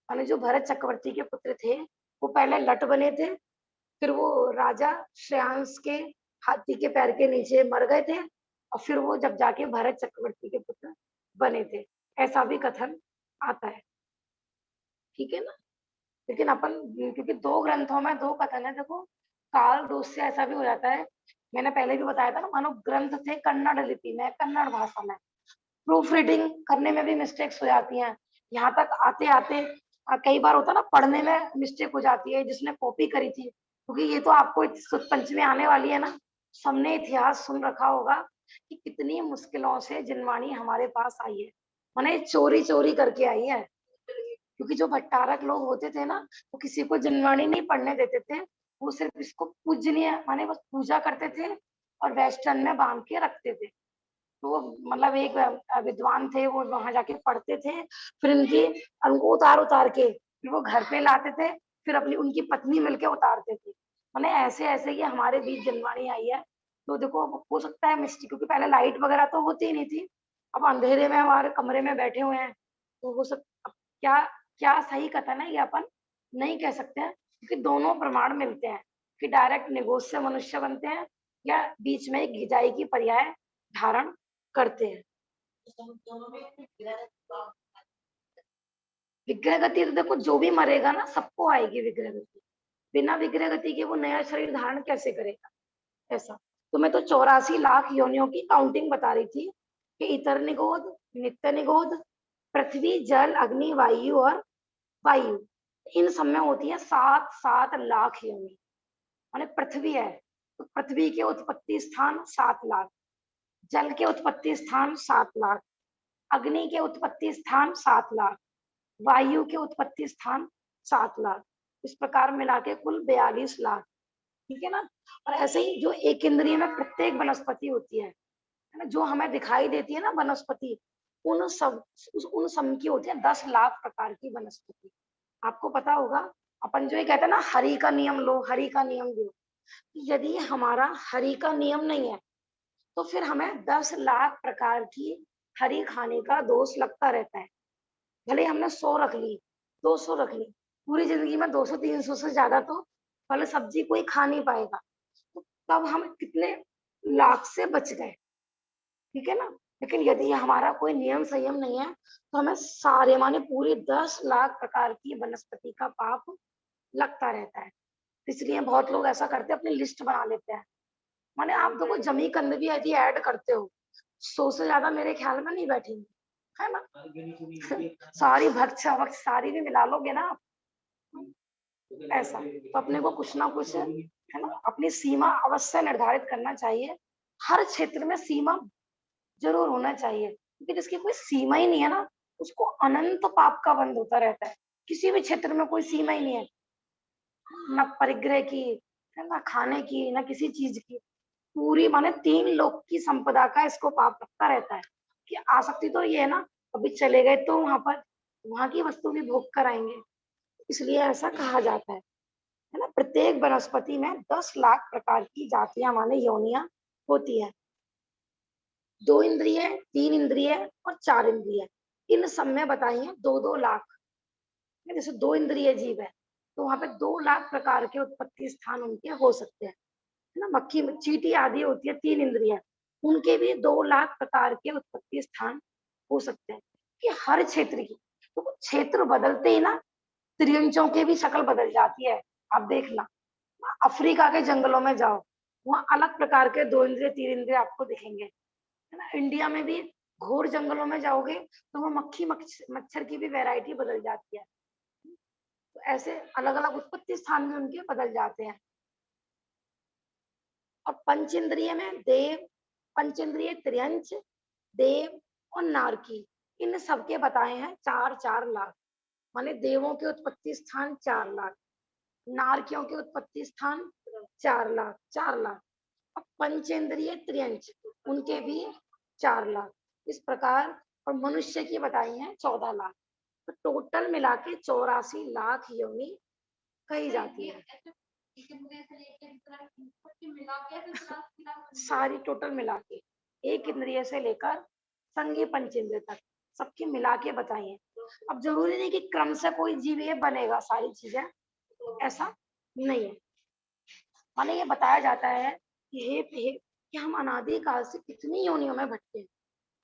माने जो भरत चक्रवर्ती के पुत्र थे, वो पहले लट बने थे, फिर वो राजा श्रेयांश के हाथी के पैर के नीचे मर गए थे, और फिर वो जब जाके भरत चक्रवर्ती के पुत्र बने थे, ऐसा भी कथन आता है, ठीक है ना। लेकिन अपन, क्योंकि 2 ग्रंथों में 2 कथन है, देखो काल दोष से ऐसा भी हो जाता है। मैंने पहले भी बताया था ना, मानो ग्रंथ थे कन्नड़ लिपि में, कन्नड़ भाषा में, प्रूफ रीडिंग करने में भी मिस्टेक्स हो जाती हैं। यहाँ तक आते आते कई बार होता है ना, पढ़ने में मिस्टेक हो जाती है, जिसने कॉपी करी थी, क्योंकि ये तो आपको सुद पंचमी आने वाली है ना, सबने इतिहास सुन रखा होगा कि कितनी मुश्किलों से जिनवाणी हमारे पास आई है, माने चोरी चोरी करके आई है। क्योंकि जो भट्टारक लोग होते थे ना, वो किसी को जिनवाणी नहीं पढ़ने देते थे, वो सिर्फ इसको पूजनीय माने बस पूजा करते थे और वेस्टर्न में बांध के रखते थे। तो वो मतलब एक विद्वान थे, वो वहां जाके पढ़ते थे, फिर इनकी उनको उतार उतार के फिर वो घर पे लाते थे, फिर अपनी उनकी पत्नी मिलके उतारते थे। मैंने ऐसे ऐसे ये हमारे बीच जनवाणी आई है। तो देखो हो सकता है मिस्टी, क्योंकि पहले लाइट वगैरह तो होती ही नहीं थी, अब अंधेरे में हमारे कमरे में बैठे हुए हैं, तो हो सकता, क्या क्या सही कथन है ये अपन नहीं कह सकते हैं, क्योंकि दोनों प्रमाण मिलते हैं कि डायरेक्ट निगोज से मनुष्य बनते हैं या बीच में एक गिजाई की पर्याय धारण करते हैं। विग्रह गति तो देखो जो भी मरेगा ना सबको आएगी विग्रह गति, बिना विग्रह गति के वो नया शरीर धारण कैसे करेगा ऐसा। तो मैं तो 84 लाख योनियों की काउंटिंग बता रही थी कि इतर निगोद, नित्य निगोद, पृथ्वी, जल, अग्नि, वायु और वायु, इन सब में होती है 7-7 लाख योनि। माने पृथ्वी है तो पृथ्वी के उत्पत्ति स्थान 7 लाख, जल के उत्पत्ति स्थान 7 लाख, अग्नि के उत्पत्ति स्थान 7 लाख, वायु के उत्पत्ति स्थान 7 लाख, इस प्रकार मिला के कुल 42 लाख। ठीक है ना। और ऐसे ही जो एक इंद्रिय में प्रत्येक वनस्पति होती है ना, जो हमें दिखाई देती है ना वनस्पति, उन सब की होती है 10 लाख प्रकार की वनस्पति। आपको पता होगा अपन जो ये कहते हैं ना हरि का नियम लो, हरि का नियम दो, यदि हमारा हरि का नियम नहीं है तो फिर हमें 10 लाख प्रकार की हरी खाने का दोष लगता रहता है। भले हमने 100 रख ली, 200 रख ली, पूरी जिंदगी में 200-300 से ज्यादा तो फल सब्जी कोई खा नहीं पाएगा, तो तब हम कितने लाख से बच गए। ठीक है ना। लेकिन यदि हमारा कोई नियम संयम नहीं है तो हमें सारे माने पूरी 10 लाख प्रकार की वनस्पति का पाप लगता रहता है। इसलिए बहुत लोग ऐसा करते हैं, अपनी लिस्ट बना लेते हैं। माने आप देखो जमी कंद भी यदि ऐड करते हो 100 से ज्यादा मेरे ख्याल में नहीं बैठेंगे, है ना। सारी भक्ष वक्ष सारी भी मिला लोगे ना आप, ऐसा। तो अपने को कुछ ना कुछ है ना अपनी सीमा अवश्य निर्धारित करना चाहिए। हर क्षेत्र में सीमा जरूर होना चाहिए, क्योंकि जिसकी कोई सीमा ही नहीं है ना उसको अनंत पाप का बंध होता रहता है। किसी भी क्षेत्र में कोई सीमा ही नहीं है, ना परिग्रह की, है ना, खाने की, ना किसी चीज की। पूरी माने 3 लोक की संपदा का इसको पाप लगता रहता है कि आसक्ति तो ये है ना, अभी चले गए तो वहां पर वहां की वस्तु भी भोग कर आएंगे, इसलिए ऐसा कहा जाता है ना। प्रत्येक वनस्पति में 10 लाख प्रकार की जातियां माने योनियां होती है। 2 इंद्रिय, 3 इंद्रिय और 4 इंद्रिय, इन सब में बताई है 2-2 लाख। जैसे 2 इंद्रिय जीव है तो वहां पे 2 लाख प्रकार के उत्पत्ति स्थान उनके हो सकते हैं, है ना। मक्खी चींटी आदि होती है 3 इंद्रिय, उनके भी 2 लाख प्रकार के उत्पत्ति स्थान हो सकते हैं कि हर क्षेत्र की। तो क्षेत्र बदलते ही ना त्रियंचों की भी शक्ल बदल जाती है। आप देखना अफ्रीका के जंगलों में जाओ, वहां अलग प्रकार के 2 इंद्रिय 3 इंद्रिय आपको दिखेंगे, है ना। इंडिया में भी घोर जंगलों में जाओगे तो वो मक्खी मच्छर की भी वैरायटी बदल जाती है। तो ऐसे अलग अलग उत्पत्ति स्थान भी उनके बदल जाते हैं। और पंचेंद्रिय में देव, पंचेंद्रिय त्रियंच, देव और नारकी, इन सबके बताए हैं 4-4 लाख। माने देवों के उत्पत्ति स्थान 4 लाख, नारकियों के उत्पत्ति स्थान 4 लाख, 4 लाख। और पंचेंद्रिय त्रियंच उनके भी 4 लाख, इस प्रकार। और मनुष्य की बताई हैं 14 लाख। तो टोटल मिला के 84 लाख योनि कही जाती है। सारी टोटल मिला के एक इंद्रिय से लेकर संघी पंचेंद्रिय तक सबकी मिला के बताई है। अब जरूरी नहीं कि क्रम से कोई जीव ये बनेगा सारी चीजें, ऐसा नहीं है। माने ये बताया जाता है कि हम अनादिकाल से कितनी योनियों में भटके हैं,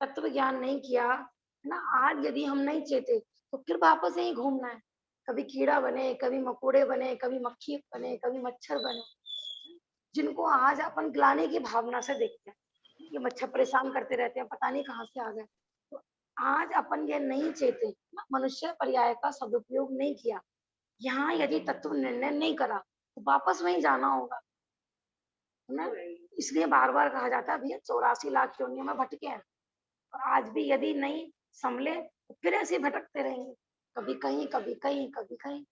तत्व ज्ञान नहीं किया, है ना। आज यदि हम नहीं चेते तो फिर वापस यही घूमना है, कभी कीड़ा बने, कभी मकोड़े बने, कभी मक्खी बने, कभी मच्छर बने, जिनको आज अपन ग्लानि की भावना से देखते हैं। ये मच्छर परेशान करते रहते हैं, पता नहीं कहाँ से आ गए। तो आज अपन ये नहीं चेते, मनुष्य पर्याय का सदुपयोग नहीं किया, यहाँ यदि तत्व निर्णय नहीं करा तो वापस वहीं जाना होगा, है ना। इसलिए बार बार कहा जाता है भैया 84 लाख योनियों में भटके हैं। और आज भी यदि नहीं संभले तो फिर ऐसे भटकते रहेंगे, कभी कहीं कभी कहीं कभी कहीं।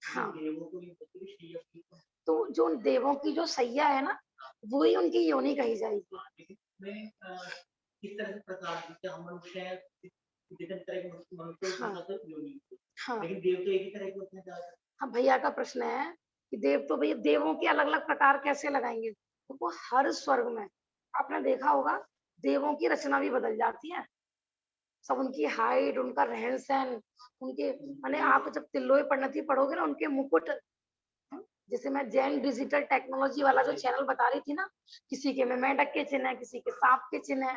हाँ, तो जो देवों की जो सैया है ना वही उनकी योनि कही जाएगी।
में किस तरह से प्रकार जैसे हम मनुष्य हैं, विभिन्न तरह के मनुष्य
हाँ।
के साथ योनि,
हाँ
लेकिन देव तो एक ही तरह के होते हैं ज्यादातर।
हाँ, भैया का प्रश्न है कि देव तो भैया देवों के अलग अलग प्रकार कैसे लगाएंगे, तो वो हर स्वर्ग में आपने देखा होगा देवों की रचना भी बदल जाती है, सब उनकी हाइट, उनका रहन सहन, उनके माने आप जब तिल्लोई परिणति पढ़ोगे ना उनके मुकुट, जैसे मैं जैन डिजिटल टेक्नोलॉजी वाला जो चैनल बता रही थी ना, किसी के में मेंढक के चिन्ह है, किसी के सांप के चिन्ह है,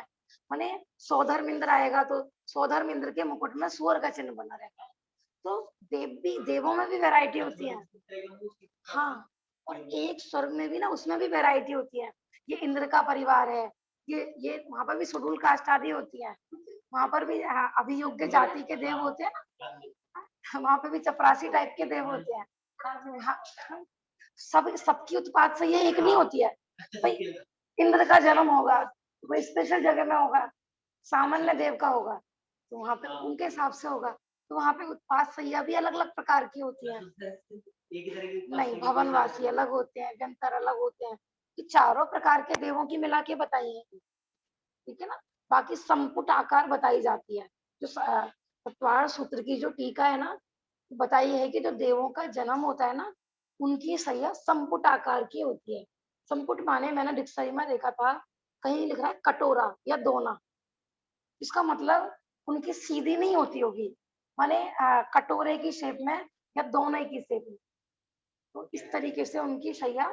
माने सौधर्मिंद्र आएगा तो सौधर्मिंद्र के मुकुट में सूअर का चिन्ह बना रहता है। तो देवों में भी वैरायटी होती है। हाँ, और एक स्वर्ग में भी ना उसमें भी वैरायटी होती है। ये इंद्र का परिवार है, ये वहां पर भी शेड्यूल कास्ट आदि होती है, वहां पर भी अभियोग्य जाति के देव होते हैं ना, वहां पे भी चपरासी टाइप के देव होते हैं। हाँ, सबकी उत्पाद से ये एक नहीं होती है भाई। इंद्र का जन्म होगा वो स्पेशल जगह में होगा, सामान्य देव का होगा तो वहां पे उनके हिसाब से होगा, तो वहां पे उत्पाद सैया भी अलग अलग प्रकार की होती है। नहीं, भवनवासी अलग होते हैं, व्यंतर अलग होते हैं, तो चारों प्रकार के देवों की मिला के बताई है, ठीक है ना। बाकी संपुट आकार बताई जाती है, जो सत्वार सूत्र की जो टीका है ना, बताई है कि जो देवों का जन्म होता है ना, उनकी सैया संपुट आकार की होती है। संपुट माने मैंने डिक्शनरी में देखा था, कहीं लिख रहा है कटोरा या दोना, इसका मतलब उनकी सीधी नहीं होती होगी, माने कटोरे की शेप में या दोने की शेप में, तो इस तरीके से उनकी सैया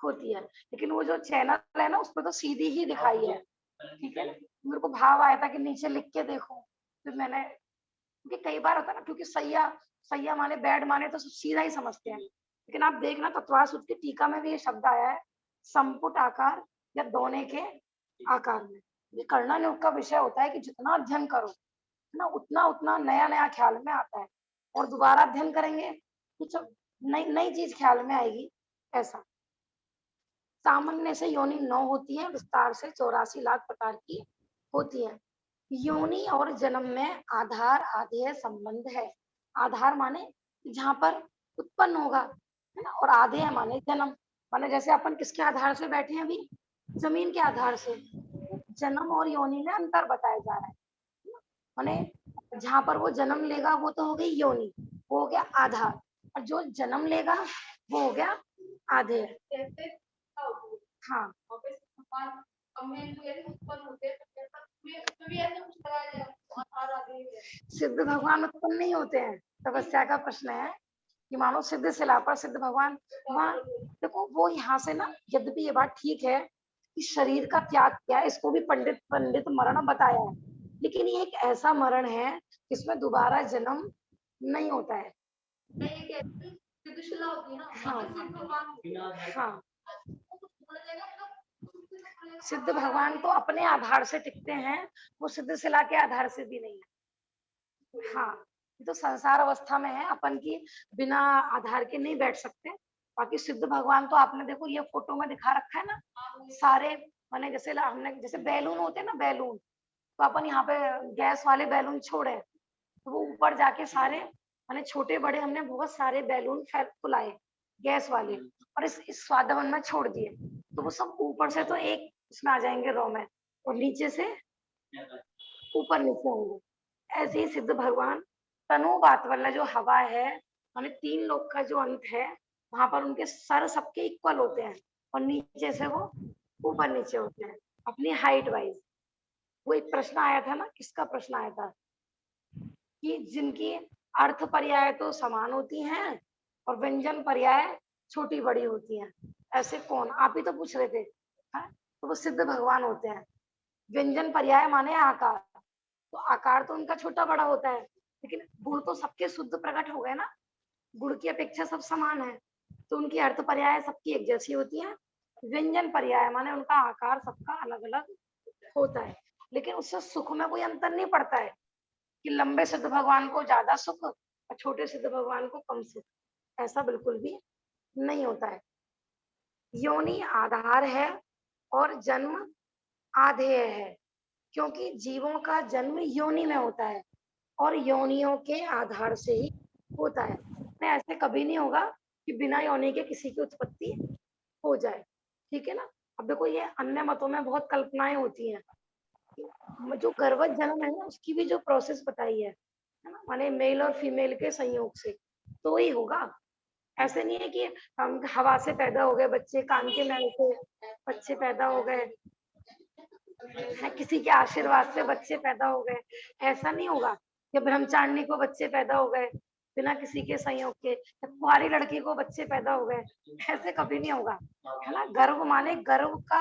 होती है। लेकिन वो जो चैनल है ना उसमें तो सीधी ही दिखाई है, ठीक है ना। मेरे को भाव आया था कि नीचे लिख के देखो, फिर मैंने, क्योंकि कई बार होता है ना, क्योंकि सैया सैया माने बेड माने तो सीधा ही समझते हैं, लेकिन आप देखना तत्वार सूत्र की टीका में भी ये शब्द आया है संपुट आकार या दोने के आकार में। ये कर्णानुग का विषय होता है कि जितना अध्ययन करो ना उतना उतना नया नया ख्याल में आता है, और दोबारा अध्ययन करेंगे कुछ नई नई चीज ख्याल में आएगी। ऐसा सामान्य से योनि 9 होती है, विस्तार से 84 लाख प्रकार की होती है। योनि और जन्म में आधार आधेय संबंध है। आधार माने जहाँ पर उत्पन्न होगा, है ना, और आधेय माने जन्म, माने जैसे अपन किसके आधार से बैठे हैं अभी, जमीन के आधार से। जन्म और योनि में अंतर बताया जा रहा है, माने जहाँ पर वो जन्म लेगा वो तो हो गई योनि, वो हो गया आधार, और जो जन्म लेगा वो हो गया आधेय। हाँ, सिद्ध भगवान उत्पन्न नहीं होते हैं, तपस्या का प्रश्न है कि मानो सिद्ध शिला पर सिद्ध भगवान, वहाँ देखो वो यहाँ से ना, यद्यपि ये बात ठीक है कि शरीर का त्याग किया है, इसको भी पंडित पंडित मरण बताया है, लेकिन ये एक ऐसा मरण है जिसमें दोबारा जन्म नहीं होता है। हाँ हाँ, सिद्ध भगवान तो अपने आधार से टिकते हैं, वो सिद्ध शिला के आधार से भी नहीं है। हाँ, ये तो संसार अवस्था में है, अपन की बिना आधार के नहीं बैठ सकते। बाकी सिद्ध भगवान तो आपने देखो ये फोटो में दिखा रखा है ना, सारे माने जैसे हमने जैसे बैलून होते हैं ना, बैलून, तो अपन यहाँ पे गैस वाले बैलून छोड़े तो वो ऊपर जाके सारे माने छोटे बड़े हमने बहुत सारे बैलून फुलाए गैस वाले, और इस स्वादवन में छोड़ दिए, तो वो सब ऊपर से तो एक इसमें आ जाएंगे रॉ में, और नीचे से ऊपर नीचे होंगे। ऐसे ही सिद्ध भगवान तनु बात वाला जो हवा है, माने 3 लोक का जो अंत है, वहां पर उनके सर सबके इक्वल होते हैं, और नीचे से वो ऊपर नीचे होते हैं अपनी हाइट वाइज। वो एक प्रश्न आया था ना, किसका प्रश्न आया था कि जिनकी अर्थ पर्याय तो समान होती हैं और व्यंजन पर्याय छोटी बड़ी होती हैं, ऐसे कौन, आप ही तो पूछ रहे थे। हाँ? तो वो सिद्ध भगवान होते हैं। व्यंजन पर्याय माने आकार, तो आकार तो उनका छोटा बड़ा होता है, लेकिन गुण तो सबके शुद्ध प्रकट हो गए ना, गुण की अपेक्षा सब समान है, तो उनकी अर्थ पर्याय सबकी एक जैसी होती है। व्यंजन पर्याय माने उनका आकार सबका अलग अलग होता है, लेकिन उससे सुख में कोई अंतर नहीं पड़ता है कि लंबे सिद्ध भगवान को ज्यादा सुख और छोटे सिद्ध भगवान को कम सुख, ऐसा बिल्कुल भी नहीं होता है। योनि आधार है और जन्म आधेय है, क्योंकि जीवों का जन्म योनि में होता है और योनियों के आधार से ही होता है। ऐसे कभी नहीं होगा कि बिना योनि के किसी की उत्पत्ति हो जाए। ठीक है ना। अब देखो ये अन्य मतों में बहुत कल्पनाएं होती हैं, जो गर्भवत जन्म है ना उसकी भी जो प्रोसेस बताई है ना, माने मेल और फीमेल के संयोग से तो ही होगा। ऐसे नहीं है कि हम हवा से पैदा हो गए बच्चे, कान के मैल से बच्चे पैदा हो गए, है किसी के आशीर्वाद से बच्चे पैदा हो गए, ऐसा नहीं होगा। कि ब्रह्मचारिणी को बच्चे पैदा हो गए बिना किसी के संयोग के, या कुंवारी लड़की को बच्चे पैदा हो गए, ऐसे कभी नहीं होगा, है ना। गर्भ माने गर्भ का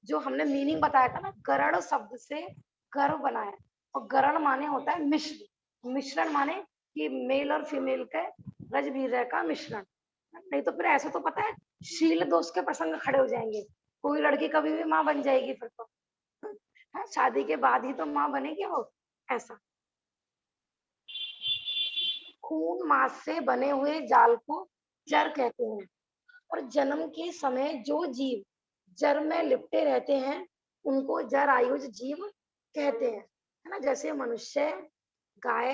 जो हमने मीनिंग बताया था ना, गरण शब्द से गर्भ बना है, और गरण माने होता है मिश्र, मिश्रण माने कि मेल और फीमेल के रज वीर्य का मिश्रण। नहीं तो फिर ऐसे तो पता है शील दोष के प्रसंग खड़े हो जाएंगे, कोई लड़की कभी भी माँ बन जाएगी फिर तो, है शादी के बाद ही तो माँ बनेगी वो, ऐसा। खून मांस से बने हुए जाल को जर कहते हैं, और जन्म के समय जो जीव जर में लिपटे रहते हैं उनको जर आयुज जीव कहते हैं, है ना। जैसे मनुष्य, गाय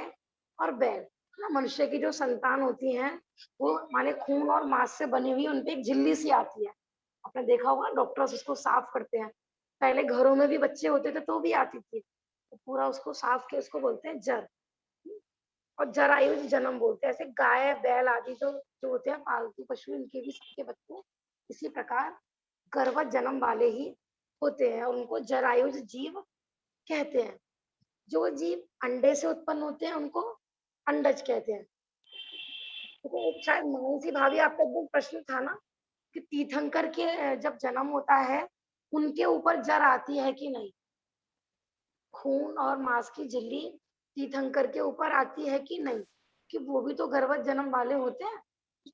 और बैल, है ना। मनुष्य की जो संतान होती है वो माने खून और मांस से बनी हुई, उनपे एक झिल्ली सी आती है, आपने देखा होगा डॉक्टर्स उसको साफ करते हैं। पहले घरों में भी बच्चे होते थे तो भी आती थी, तो पूरा उसको साफ के उसको बोलते हैं जर, और जरायुज जन्म बोलते हैं। ऐसे गाय बैल आदि जो होते हैं पालतू पशु, इनके भी सबके बच्चे इसी प्रकार गर्भवत जन्म वाले ही होते हैं, और उनको जरायुज जीव कहते हैं। जो जीव अंडे से उत्पन्न होते हैं उनको अंडज कहते हैं। तो एक शायद मानसी भाभी आपका एकदम प्रश्न था ना कि तीर्थंकर के जब जन्म होता है उनके ऊपर जर आती है कि नहीं, खून और मांस की झिल्ली तीर्थंकर के ऊपर आती है कि नहीं, कि वो भी तो गर्भवत जन्म वाले होते हैं।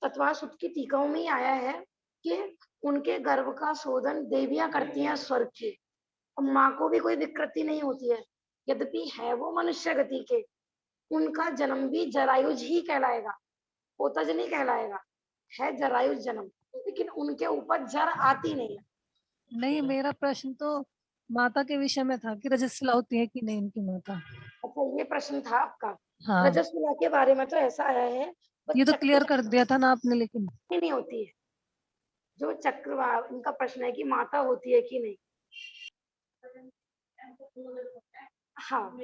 तत्वा सुत की टीकाओं में ही आया है कि उनके गर्भ का शोधन देवियां करती हैं स्वर्ग की, और माँ को भी कोई विकृति नहीं होती है, यद्यपि है वो मनुष्य गति के, उनका जन्म भी जरायुज ही कहलाएगा, पोतज नहीं कहलाएगा, है जरायुज जन्म, लेकिन उनके ऊपर जर आती नहीं है।
नहीं, मेरा प्रश्न तो माता के विषय में था कि रजस्वला होती है कि नहीं उनकी माता।
अच्छा ये प्रश्न था आपका।
हाँ,
रजस्वला के बारे में तो ऐसा आया है, वो
ये तो क्लियर कर
चक्रवर्ती
दिया था ना आपने, लेकिन
नहीं होती है। जो चक्रवाल इनका प्रश्न है कि माता होती है कि नहीं, हाँ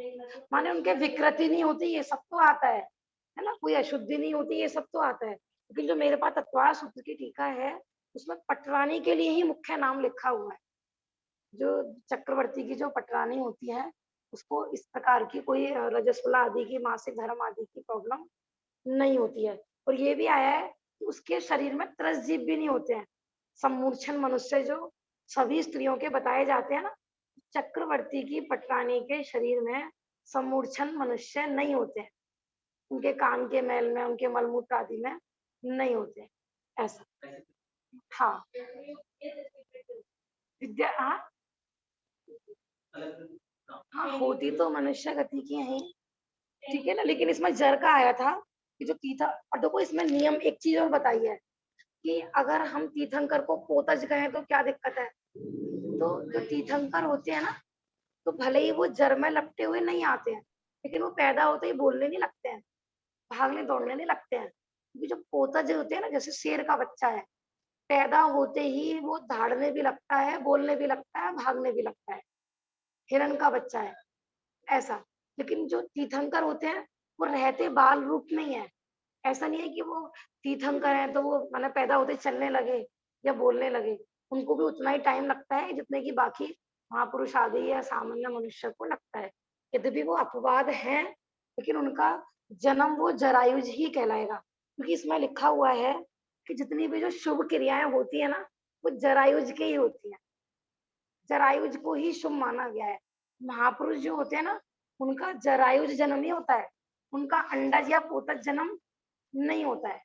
माने उनके विकृति नहीं होती, ये सब तो आता है ना। कोई अशुद्धि नहीं होती, ये सब तो आता है। लेकिन जो मेरे पास तत्वार सूत्र की टीका है उसमें पटरानी के लिए ही मुख्य नाम लिखा हुआ है। जो चक्रवर्ती की जो पटरानी होती है उसको इस प्रकार की कोई रजस्वला आदि की, मासिक धर्म आदि की प्रॉब्लम नहीं होती है। और ये भी आया है कि उसके शरीर में त्रसजीव भी नहीं होते हैं। सम्मूर्छन मनुष्य जो सभी स्त्रियों के बताए जाते हैं ना, चक्रवर्ती की पटरानी के शरीर में सम्मूर्छन मनुष्य नहीं होते हैं, उनके कान के मैल में, उनके मलमूत्र आदि में नहीं होते, ऐसा। हाँ विद्या, हाँ होती तो मनुष्य गति की है, ठीक है ना। लेकिन इसमें जर का आया था कि जो तीर्थ, और देखो इसमें नियम एक चीज और बताई है कि अगर हम तीर्थंकर को पोतज कहें तो क्या दिक्कत है। तो जो तीर्थंकर होते हैं ना, तो भले ही वो जर में लपटे हुए नहीं आते हैं, लेकिन वो पैदा होते ही बोलने नहीं लगते हैं, भागने दौड़ने नहीं लगते हैं। क्योंकि जो पोतज होते हैं ना, जैसे शेर का बच्चा है, पैदा होते ही वो दहाड़ने भी लगता है, बोलने भी लगता है, भागने भी लगता है। हिरण का बच्चा है ऐसा। लेकिन जो तीर्थंकर होते हैं वो रहते बाल रूप नहीं है। ऐसा नहीं है कि वो तीर्थंकर हैं तो वो माने पैदा होते चलने लगे या बोलने लगे, उनको भी उतना ही टाइम लगता है जितने की बाकी महापुरुष आदि या सामान्य मनुष्य को लगता है। यद्यपि वो अपवाद हैं, लेकिन उनका जन्म वो जरायुज ही कहलाएगा, क्योंकि इसमें लिखा हुआ है कि जितनी भी जो शुभ क्रियाएं होती है ना वो जरायुज के ही होती है, जरायुज को ही शुभ माना गया है। महापुरुष जो होते हैं ना उनका जरायुज जन्म ही होता है, उनका अंडज या पोतज जन्म नहीं होता है,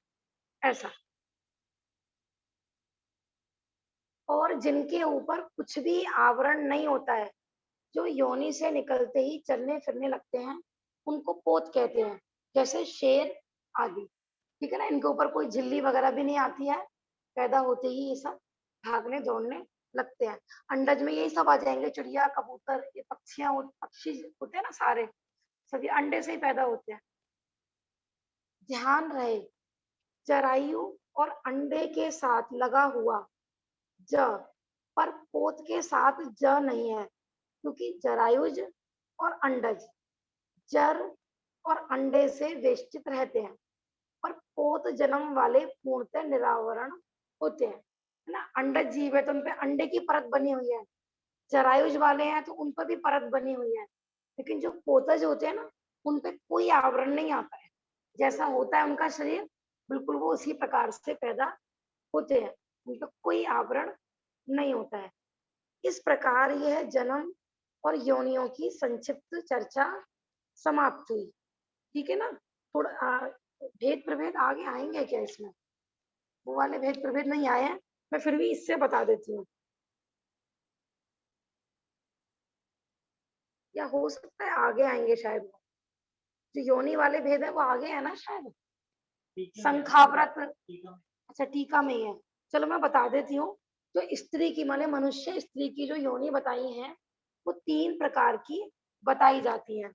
ऐसा। और जिनके ऊपर कुछ भी आवरण नहीं होता है, जो योनि से निकलते ही चलने फिरने लगते हैं, उनको पोत कहते हैं। जैसे शेर आदि, ठीक है ना, इनके ऊपर कोई झिल्ली वगैरह भी नहीं आती है, पैदा होते ही ये सब भागने दौड़ने लगते हैं। अंडज में यही सब आ जाएंगे, चिड़िया कबूतर, ये पक्षियां पक्षी होते हैं ना सारे, सभी अंडे से ही पैदा होते हैं। ध्यान रहे, जरायु और अंडे के साथ लगा हुआ ज पर पोत के साथ ज नहीं है, क्योंकि जरायुज और अंडज जर और अंडे से वेष्टित रहते हैं, पर पोत जन्म वाले पूर्णतः निरावरण होते हैं, है ना। अंडज जीव है तो उनपे अंडे की परत बनी हुई है, जरायुज वाले हैं तो उन पर भी परत बनी हुई है, लेकिन जो पोतज होते हैं ना, उन पे कोई आवरण नहीं आता है। जैसा होता है उनका शरीर, बिल्कुल वो उसी प्रकार से पैदा होते हैं, उन पे कोई आवरण नहीं होता है। इस प्रकार यह जन्म और योनियों की संक्षिप्त चर्चा समाप्त हुई। ठीक है ना। थोड़ा भेद प्रभेद आगे आएंगे क्या इसमें? वो वाले भेद प्रभेद नहीं आए हैं, मैं फिर भी इससे बता देती हूँ, या हो सकता है आगे आएंगे शायद। जो योनि वाले भेद है वो आगे है ना शायद, संखाव्रत। अच्छा टीका में ही है, चलो मैं बता देती हूँ। जो स्त्री की माने मनुष्य स्त्री की जो योनि बताई है वो 3 प्रकार की बताई जाती है,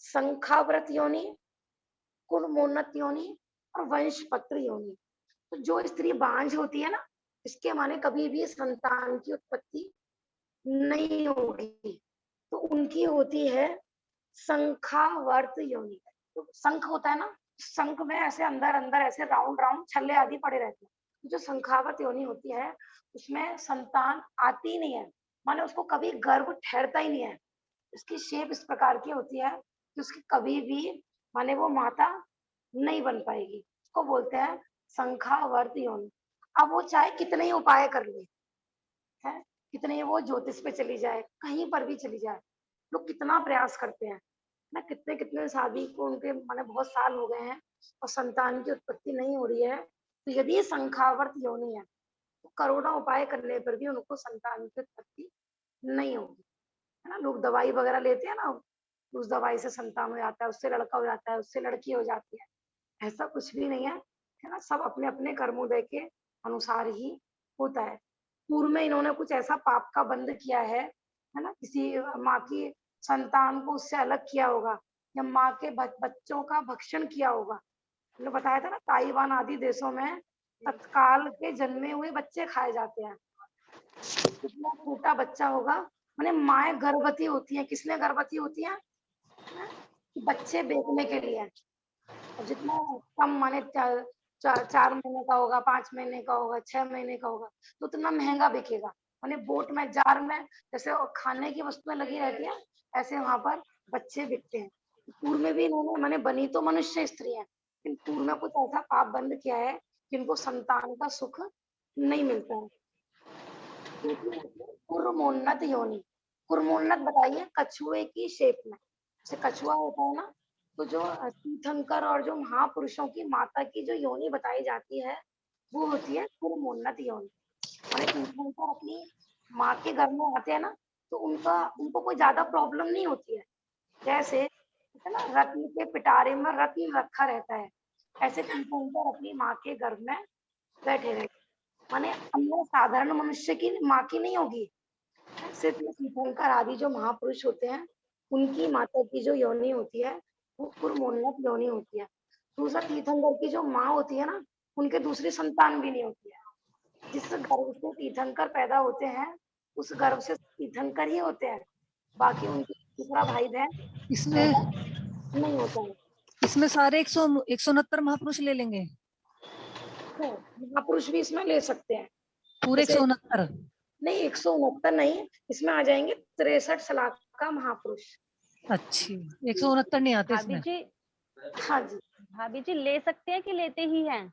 संखाव्रत योनि, कुलमोन्नत योनि और वंशपत्र योनि। तो जो स्त्री बांझ होती है ना, इसके माने कभी भी संतान की उत्पत्ति नहीं होगी, तो उनकी होती है संखावर्त योनि। तो शंख होता है ना, शंख में ऐसे अंदर अंदर ऐसे राउंड राउंड छल्ले आदि पड़े रहते हैं। जो संखावर्त योनि होती है उसमें संतान आती नहीं है, माने उसको कभी गर्भ ठहरता ही नहीं है। उसकी शेप इस प्रकार की होती है कि उसकी कभी भी माने वो माता नहीं बन पाएगी, उसको बोलते हैं संखावर्त योनि। अब वो चाहे कितने ही उपाय कर ले, है कितने ही वो ज्योतिष पे चली जाए, कहीं पर भी चली जाए, लोग कितना प्रयास करते हैं ना, कितने कितने शादी को उनके माने बहुत साल हो गए हैं और संतान की उत्पत्ति नहीं हो रही है। तो यदि ये संखावर्त योनि है तो करोड़ों उपाय करने पर भी उनको संतान की उत्पत्ति नहीं होगी, है ना। लोग दवाई वगैरह लेते हैं ना, उस दवाई से संतान हो जाता है, उससे लड़का हो जाता है, उससे लड़की हो जाती है, ऐसा कुछ भी नहीं है ना। सब अपने अपने कर्मोदय के अनुसार ही होता है। पूर्व में इन्होंने कुछ ऐसा पाप का बंध किया है ना, किसी माँ की संतान को उससे अलग किया होगा, या माँ के बच्चों का भक्षण किया होगा। मैंने बताया था ना, ताइवान आदि देशों में तत्काल के जन्मे हुए बच्चे खाए जाते हैं। कितना छोटा बच्चा होगा, माने माए गर्भवती होती है, किसने गर्भवती होती है ना, कि बच्चे बेचने के लिए। और जितना कम माने 4 महीने का होगा, 5 महीने का होगा, 6 महीने का होगा, तो उतना महंगा बिकेगा। माने बोट में जार में जैसे खाने की वस्तुएं लगी रहती है, ऐसे वहां पर बच्चे बिकते हैं। पूर्व में भी इन्होंने माने बनी तो मनुष्य स्त्री है, लेकिन पूर्व में कुछ ऐसा पाप बंद किया है जिनको संतान का सुख नहीं मिलता है। कुर्मोन्नत योनि, कुर्मोन्नत बताइए, कछुए की शेप में, जैसे कछुआ होता है ना, तो जो तीर्थंकर और जो महापुरुषों की माता की जो योनि बताई जाती है वो होती है कुर्मोन्नत योनि। माने तीर्थंकर अपनी माँ के घर में आते हैं ना, तो उनको कोई ज्यादा प्रॉब्लम नहीं होती है। जैसे है ना, रत्न के पिटारे में रत्न रखा रहता है, ऐसे तीर्थंकर अपनी माँ के गर्भ में बैठे रहते, माने अन्य साधारण मनुष्य की माँ की नहीं होगी, सिर्फ तीर्थंकर आदि जो महापुरुष होते हैं उनकी माता की जो योनि होती है वो कुर्मोन्नत योनि होती है। दूसरा, तीर्थंकर की जो माँ होती है ना, उनके दूसरी संतान भी नहीं होती है। जिस गर्भ से तीर्थंकर पैदा होते हैं उस गर्भ से तीर्थंकर ही होते हैं, बाकी उनके दूसरा भाई बहन
इसमें
पैदा नहीं होता है।
इसमें सारे 169 महापुरुष ले लेंगे,
तो महापुरुष भी इसमें ले सकते हैं,
पूरे
जैसे
169?
नहीं 169 नहीं, इसमें आ जाएंगे 63 सलाख का महापुरुष।
अच्छी, 169 नहीं आते
भाभी
इसमें।
जी,
हाँ जी,
भाभी जी ले सकते हैं कि लेते ही हैं?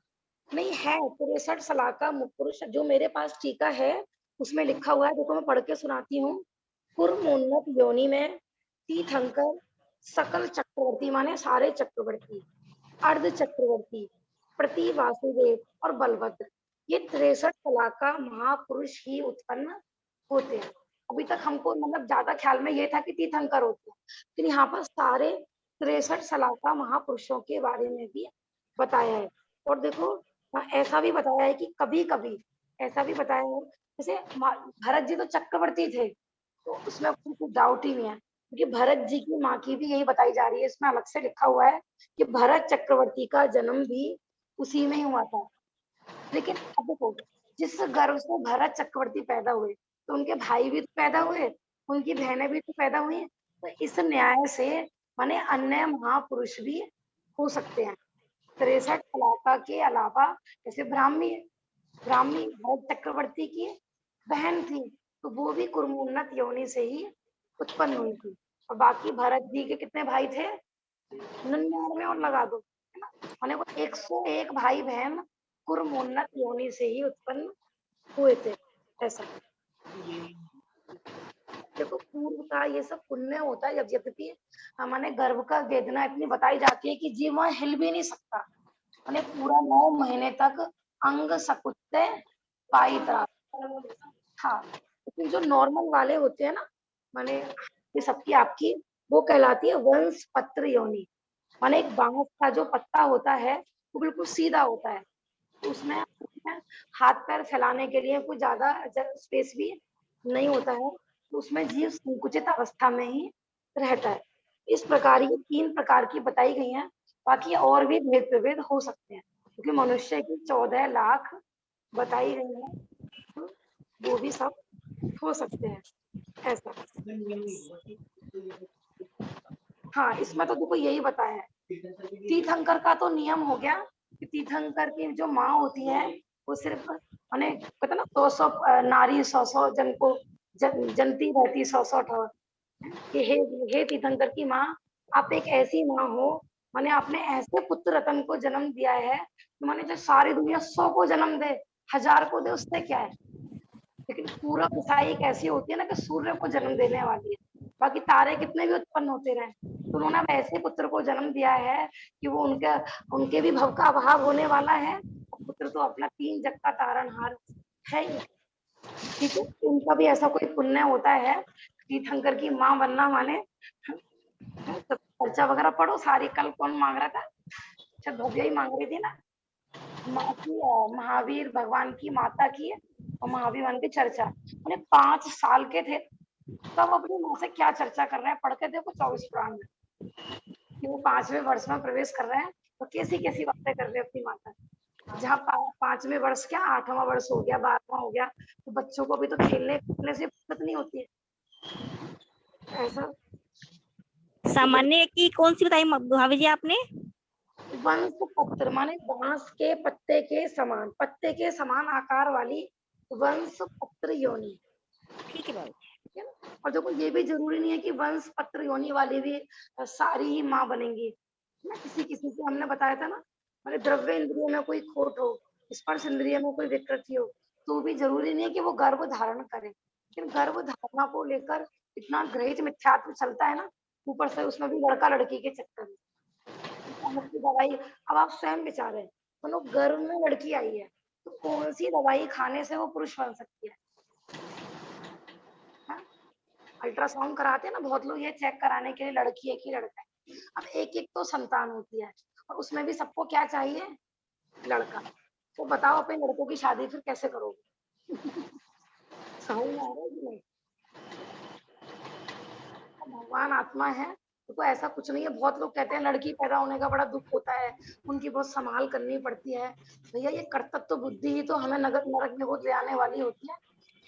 नहीं है 63 सलाह का पुरुष, जो मेरे पास टीका है उसमें लिखा हुआ है, देखो मैं पढ़ के सुनाती हूँ। कुर्मोन्नत योनि में तीर्थंकर सकल चक्रवर्ती माने सारे चक्रवर्ती, अर्ध चक्रवर्ती, प्रति वासुदेव और बलभद्र, ये 63 कला का महापुरुष ही उत्पन्न होते हैं। अभी तक हमको मतलब ज्यादा ख्याल में ये था कि तीर्थंकर होते हैं, लेकिन यहाँ पर सारे 63 सलाका महापुरुषों के बारे में भी बताया है। और देखो ऐसा भी बताया है कि कभी कभी ऐसा भी बताया है, जैसे भरत जी तो चक्रवर्ती थे, तो उसमें कुछ डाउट ही नहीं है, क्योंकि भरत जी की माँ की भी यही बताई जा रही है, इसमें अलग से लिखा हुआ है कि भरत चक्रवर्ती का जन्म भी उसी में ही हुआ था। लेकिन अब देखो, जिस गर्भ से भरत चक्रवर्ती पैदा हुए तो उनके भाई भी तो पैदा हुए, उनकी बहनें भी तो पैदा हुई। तो इस न्याय से माने अन्य महापुरुष भी हो सकते हैं। 63 कलाका के अलावा जैसे ब्राह्मी भरत चक्रवर्ती की बहन थी, तो वो भी कुर्मोन्नत योनि से ही उत्पन्न हुई थी। और बाकी भरत जी के कितने भाई थे? 99 और लगा दो, है ना? माने वो 101 भाई बहन कुर्मोन्नत योनि से ही उत्पन्न हुए थे। ऐसा देखो, पूर्व का ये सब पुण्य होता है। जब यद्यपि हमारे गर्भ का वेदना इतनी बताई जाती है कि जीव वहां हिल भी नहीं सकता, माने पूरा 9 महीने तक अंग सकुत्ते पाइता। हाँ, लेकिन जो नॉर्मल वाले होते हैं ना, माने ये सबकी आपकी वो कहलाती है वंश पत्र योनि। माने एक बांस का जो पत्ता होता है वो बिल्कुल सीधा होता है, तो उसमें हाथ पैर फैलाने के लिए कुछ ज्यादा स्पेस भी नहीं होता है, तो उसमें जीव संकुचित अवस्था में ही रहता है। इस प्रकार ये 3 प्रकार की बताई गई हैं। बाकी और भी भेद प्रभेद हो सकते हैं, क्योंकि मनुष्य की 14 लाख बताई गई है, तो वो भी सब हो सकते हैं। ऐसा हाँ, इसमें तो देखो यही बताया है। तीर्थंकर का तो नियम हो गया कि तीर्थंकर की जो माँ होती है वो सिर्फ माने कहते ना 100 नारी 100 जन को जनती रहती 100 ठोर कि हे तीर्थंकर की माँ, आप एक ऐसी माँ हो, माने आपने ऐसे पुत्र रतन को जन्म दिया है कि माने जो सारी दुनिया 100 को जन्म दे, 1000 को दे, उससे क्या है। लेकिन पूरब दिशा एक ऐसी होती है ना कि सूर्य को जन्म देने वाली है, बाकी तारे कितने भी उत्पन्न होते रहे, तो उन्होंने अब ऐसे पुत्र को जन्म दिया है कि वो उनके भी भव का अभाव होने वाला है। पुत्र तो अपना 3 जग का तारनहार है ही। ठीक है, उनका भी ऐसा कोई पुण्य होता है। तीर्थंकर की माँ बनना माने तो खर्चा वगैरह पढ़ो सारी। कल कौन मांग रहा था? अच्छा, भव्या ही मांग रही थी ना, माँ की महावीर भगवान की माता की और महावीर भगवान की चर्चा। उन्हें 5 साल के थे तब अपनी माँ से क्या चर्चा कर रहे हैं, पढ़ के देखो 24 पुराण में कि वो 5वें वर्ष में प्रवेश कर रहे हैं, तो कैसी कैसी बातें कर रहे हैं अपनी माता। जहाँ 5वें वर्ष क्या 8वां वर्ष हो गया, 12वां हो गया, तो बच्चों को भी तो खेलने कूदने से फुर्सत नहीं होती है। ऐसा
सामान्य की कौन सी बताई भाभी जी आपने?
वंश पत्र माने बांस के पत्ते के समान आकार वाली वंश पत्र योनि।
ठीक है भाभी।
ठीक है ना? और देखो ये भी जरूरी नहीं है कि वंश पत्र योनि वाली भी सारी ही माँ बनेंगी ना। किसी किसी से हमने बताया था ना, माने द्रव्य इंद्रियों में कोई खोट हो, स्पर्श इंद्रिय में कोई विकृति हो, तो भी जरूरी नहीं है कि वो गर्भ धारण करे। लेकिन गर्भ धारणा को लेकर इतना ग्रहित मिथ्यात्व चलता है ना, ऊपर से उसमें भी लड़का लड़की के चक्कर में की दवाई। अब आप स्वयं विचारें, मानो गर्भ में लड़की आई है, तो कौन सी दवाई खाने से वो पुरुष बन सकती है? अल्ट्रासाउंड कराते हैं ना बहुत लोग, ये चेक कराने के लिए लड़की है कि लड़का है। अब एक एक तो संतान होती है, और उसमें भी सबको क्या चाहिए? लड़का। तो बताओ अपने लड़कों की शादी फिर कैसे करोगे? समझ में आ रहा है कि नहीं? भगवान आत्मा है, तो ऐसा कुछ नहीं है। बहुत लोग कहते हैं लड़की पैदा होने का बड़ा दुख होता है, उनकी बहुत संभाल करनी पड़ती है। भैया ये कर्तव्य बुद्धि ही तो हमें नरक में वो ले आने वाली होती है।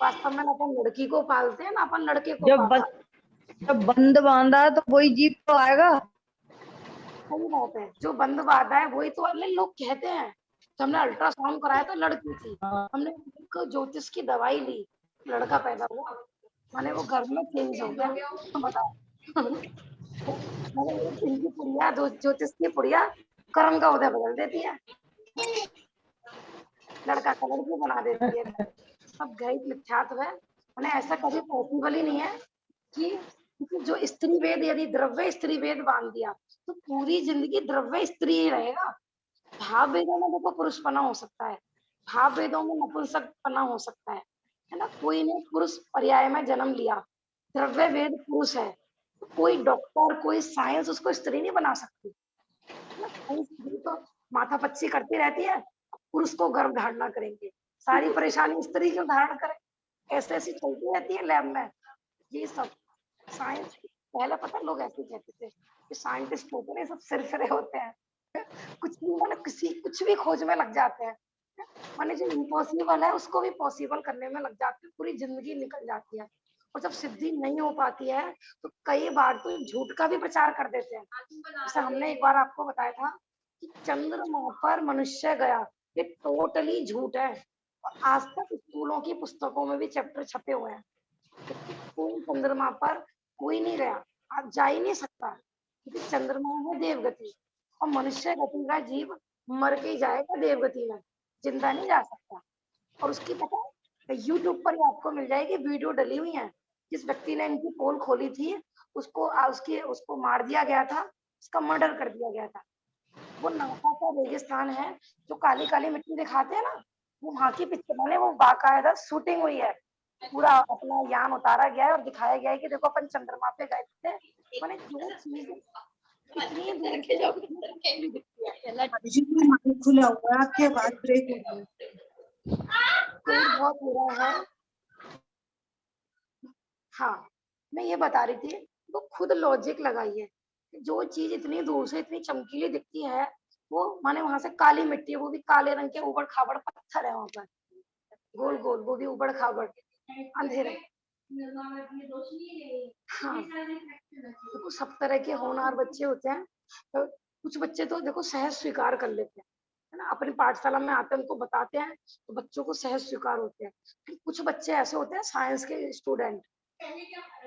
वास्तव में ना अपन लड़की को पालते हैं ना अपन लड़के को पालते हैं।
जब बंद बांधा है तो वही जीव तो आएगा।
सही बात है, जो बंद बाधा है वही तो। अरे लोग कहते हैं तो हमने अल्ट्रासाउंड कराया था लड़की थी, हमने एक ज्योतिष की दवाई ली, लड़का पैदा हुआ, माने वो घर में चेंज हो गया। तो बताओ मैंने इनकी पुड़िया ज्योतिष की पुड़िया कर्म का उदय बदल देती है, लड़का का लड़की बना देती है। सब घृणित मिथ्यात्व है। मैंने ऐसा कभी पॉसिबल ही नहीं है कि जो स्त्री वेद, यदि द्रव्य स्त्री वेद बांध दिया तो पूरी जिंदगी द्रव्य स्त्री ही रहेगा। भाव वेदों में देखो पुरुषपना हो सकता है, भाव वेदों में नपुंसकपना हो सकता है ना। कोई ने पुरुष पर्याय में जन्म लिया, द्रव्य वेद पुरुष है, तो कोई डॉक्टर कोई साइंस उसको स्त्री नहीं बना सकती ना। स्त्री तो माथापच्ची करती रहती है, पुरुष को गर्भ धारणा करेंगे, सारी परेशानी स्त्री क्यों धारण करे। ऐसे ऐसी चलती रहती है लैब में ये सब साइंस। पहले पता लोग ऐसे कहते थे कि साइंटिस्ट होते हैं सब सिर फिरे होते हैं, कुछ भी मतलब किसी कुछ भी खोज में लग जाते हैं। माने जो इम्पॉसिबल है उसको भी पॉसिबल करने में लग जाती है, पूरी जिंदगी निकल जाती है। और जब सिद्धि नहीं हो पाती है तो कई बार तो झूठ का भी प्रचार कर देते हैं। जैसे हमने एक बार आपको बताया था कि चंद्रमा पर मनुष्य गया, ये टोटली झूठ है। और आज तक स्कूलों की पुस्तकों में भी चैप्टर छपे हुए हैं कि कोई चंद्रमा पर कोई नहीं गया, आप जा ही नहीं सकता, क्योंकि चंद्रमा है देवगति और मनुष्य गति का जीव मर के ही जाएगा देवगति में, जिंदा नहीं जा सकता। और उसकी पता है यूट्यूब पर ही आपको मिल जाएगी, वीडियो डली हुई है। जिस व्यक्ति ने इनकी पोल खोली थी उसको मार दिया गया था, उसका मर्डर कर दिया गया था। वो नासा का रेगिस्तान है, जो काली काली मिट्टी दिखाते हैं ना, वो वहां की पिक्चर मैंने वो बाकायदा शूटिंग हुई है, पूरा अपना यान उतारा गया है और दिखाया गया है कि देखो अपन चंद्रमा पे गए थे। मैंने जो चीज इतनी दूर से इतनी दिखती है,
भाभी जी कोई माइक खुला हुआ है, आपकी आवाज ब्रेक हो रही है।
पेड़ बहुत हो रहा है। हाँ, मैं ये बता रही थी, वो खुद लॉजिक लगाइए, जो चीज इतनी दूर से इतनी चमकीली दिखती है, वो माने वहां से काली मिट्टी है, वो भी काले रंग के उबड़ खाबड़ पत्थर है वहां पर, गोल गोल, वो भी उबड़ खाबड़ अंधेरे। हाँ, देखो सब तरह के होनहार बच्चे होते हैं, तो कुछ बच्चे तो देखो सहज स्वीकार कर लेते हैं, है ना, अपनी पाठशाला में आते हैं, उनको बताते हैं तो बच्चों को सहज स्वीकार होते हैं। फिर कुछ बच्चे ऐसे होते हैं साइंस के स्टूडेंट,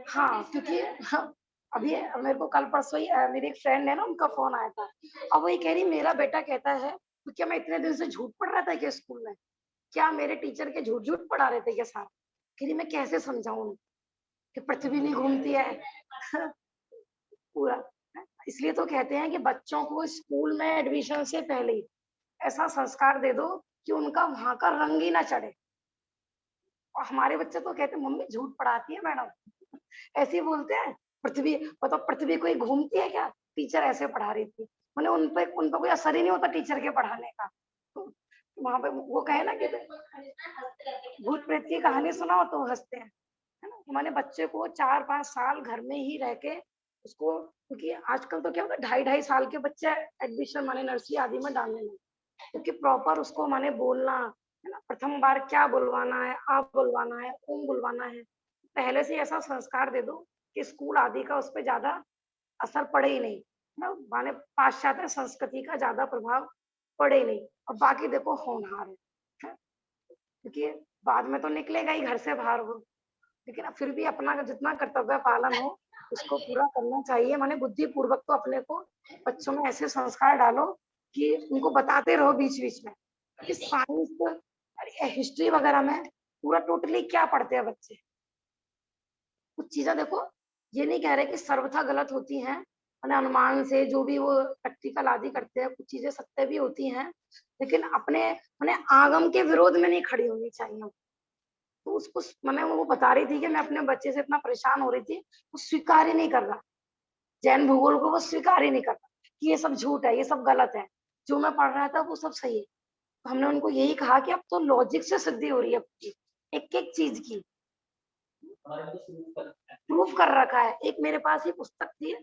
हाँ, क्योंकि हाँ, अभी मेरे को कल परसों ही मेरी एक फ्रेंड है ना, उनका फोन आया था। अब वो ये कह रही मेरा बेटा कहता है तो क्या मैं इतने दिन से झूठ पढ़ रहा था क्या स्कूल में, क्या मेरे टीचर के झूठ झूठ पढ़ा रहे थे क्या सारा। कह रही मैं कैसे समझाऊं उनको कि पृथ्वी नहीं घूमती है पूरा। इसलिए तो कहते हैं कि बच्चों को स्कूल में एडमिशन से पहले ही ऐसा संस्कार दे दो कि उनका वहां का रंग ही ना चढ़े। और हमारे बच्चे तो कहते हैं मम्मी झूठ पढ़ाती है मैडम, ऐसे ही बोलते हैं। पृथ्वी मतलब पृथ्वी कोई घूमती है क्या, टीचर ऐसे पढ़ा रही थी। मैंने उन पे कोई असर ही नहीं होता टीचर के पढ़ाने का। तो वहां पे वो कहे ना कि भूत प्रेत की कहानी सुनाओ तो हंसते हैं, है ना। हमारे बच्चे को 4-5 साल घर में ही रह के उसको, क्योंकि आजकल तो क्या होता है 2.5-2.5 साल के बच्चे एडमिशन माने नर्सरी आदि में डालने लगे, क्योंकि प्रॉपर उसको माने बोलना है ना, प्रथम बार क्या बुलवाना है, आप बुलवाना है, ओम बुलवाना है। पहले से ऐसा संस्कार दे दो कि स्कूल आदि का उस पर ज्यादा असर पड़े ही नहीं, है ना, माने पाश्चात्य संस्कृति का ज्यादा प्रभाव पड़े ही नहीं। और बाकी देखो होनहार है, क्योंकि बाद में तो निकलेगा ही घर से बाहर वो, लेकिन अब फिर भी अपना जितना कर्तव्य पालन हो उसको पूरा करना चाहिए। माने बुद्धि पूर्वक तो अपने को बच्चों में ऐसे संस्कार डालो कि उनको बताते रहो बीच बीच में कि साइंस हिस्ट्री वगैरह में पूरा टोटली क्या पढ़ते हैं बच्चे। कुछ चीजें देखो, ये नहीं कह रहे कि सर्वथा गलत होती हैं, माने अनुमान से जो भी वो प्रैक्टिकल आदि करते हैं, कुछ चीजें सत्य भी होती हैं, लेकिन अपने माने आगम के विरोध में नहीं खड़ी होनी चाहिए। तो उसको मैंने वो बता रही थी कि मैं अपने बच्चे से इतना परेशान हो रही थी, वो स्वीकार ही नहीं कर रहा, जैन भूगोल को वो स्वीकार ही नहीं कर रहा कि ये सब झूठ है, ये सब गलत है, जो मैं पढ़ रहा था वो सब सही है। तो हमने उनको यही कहा कि अब तो लॉजिक से सिद्धि हो रही है एक एक चीज की, प्रूफ कर रखा है। एक मेरे पास ही पुस्तक थी,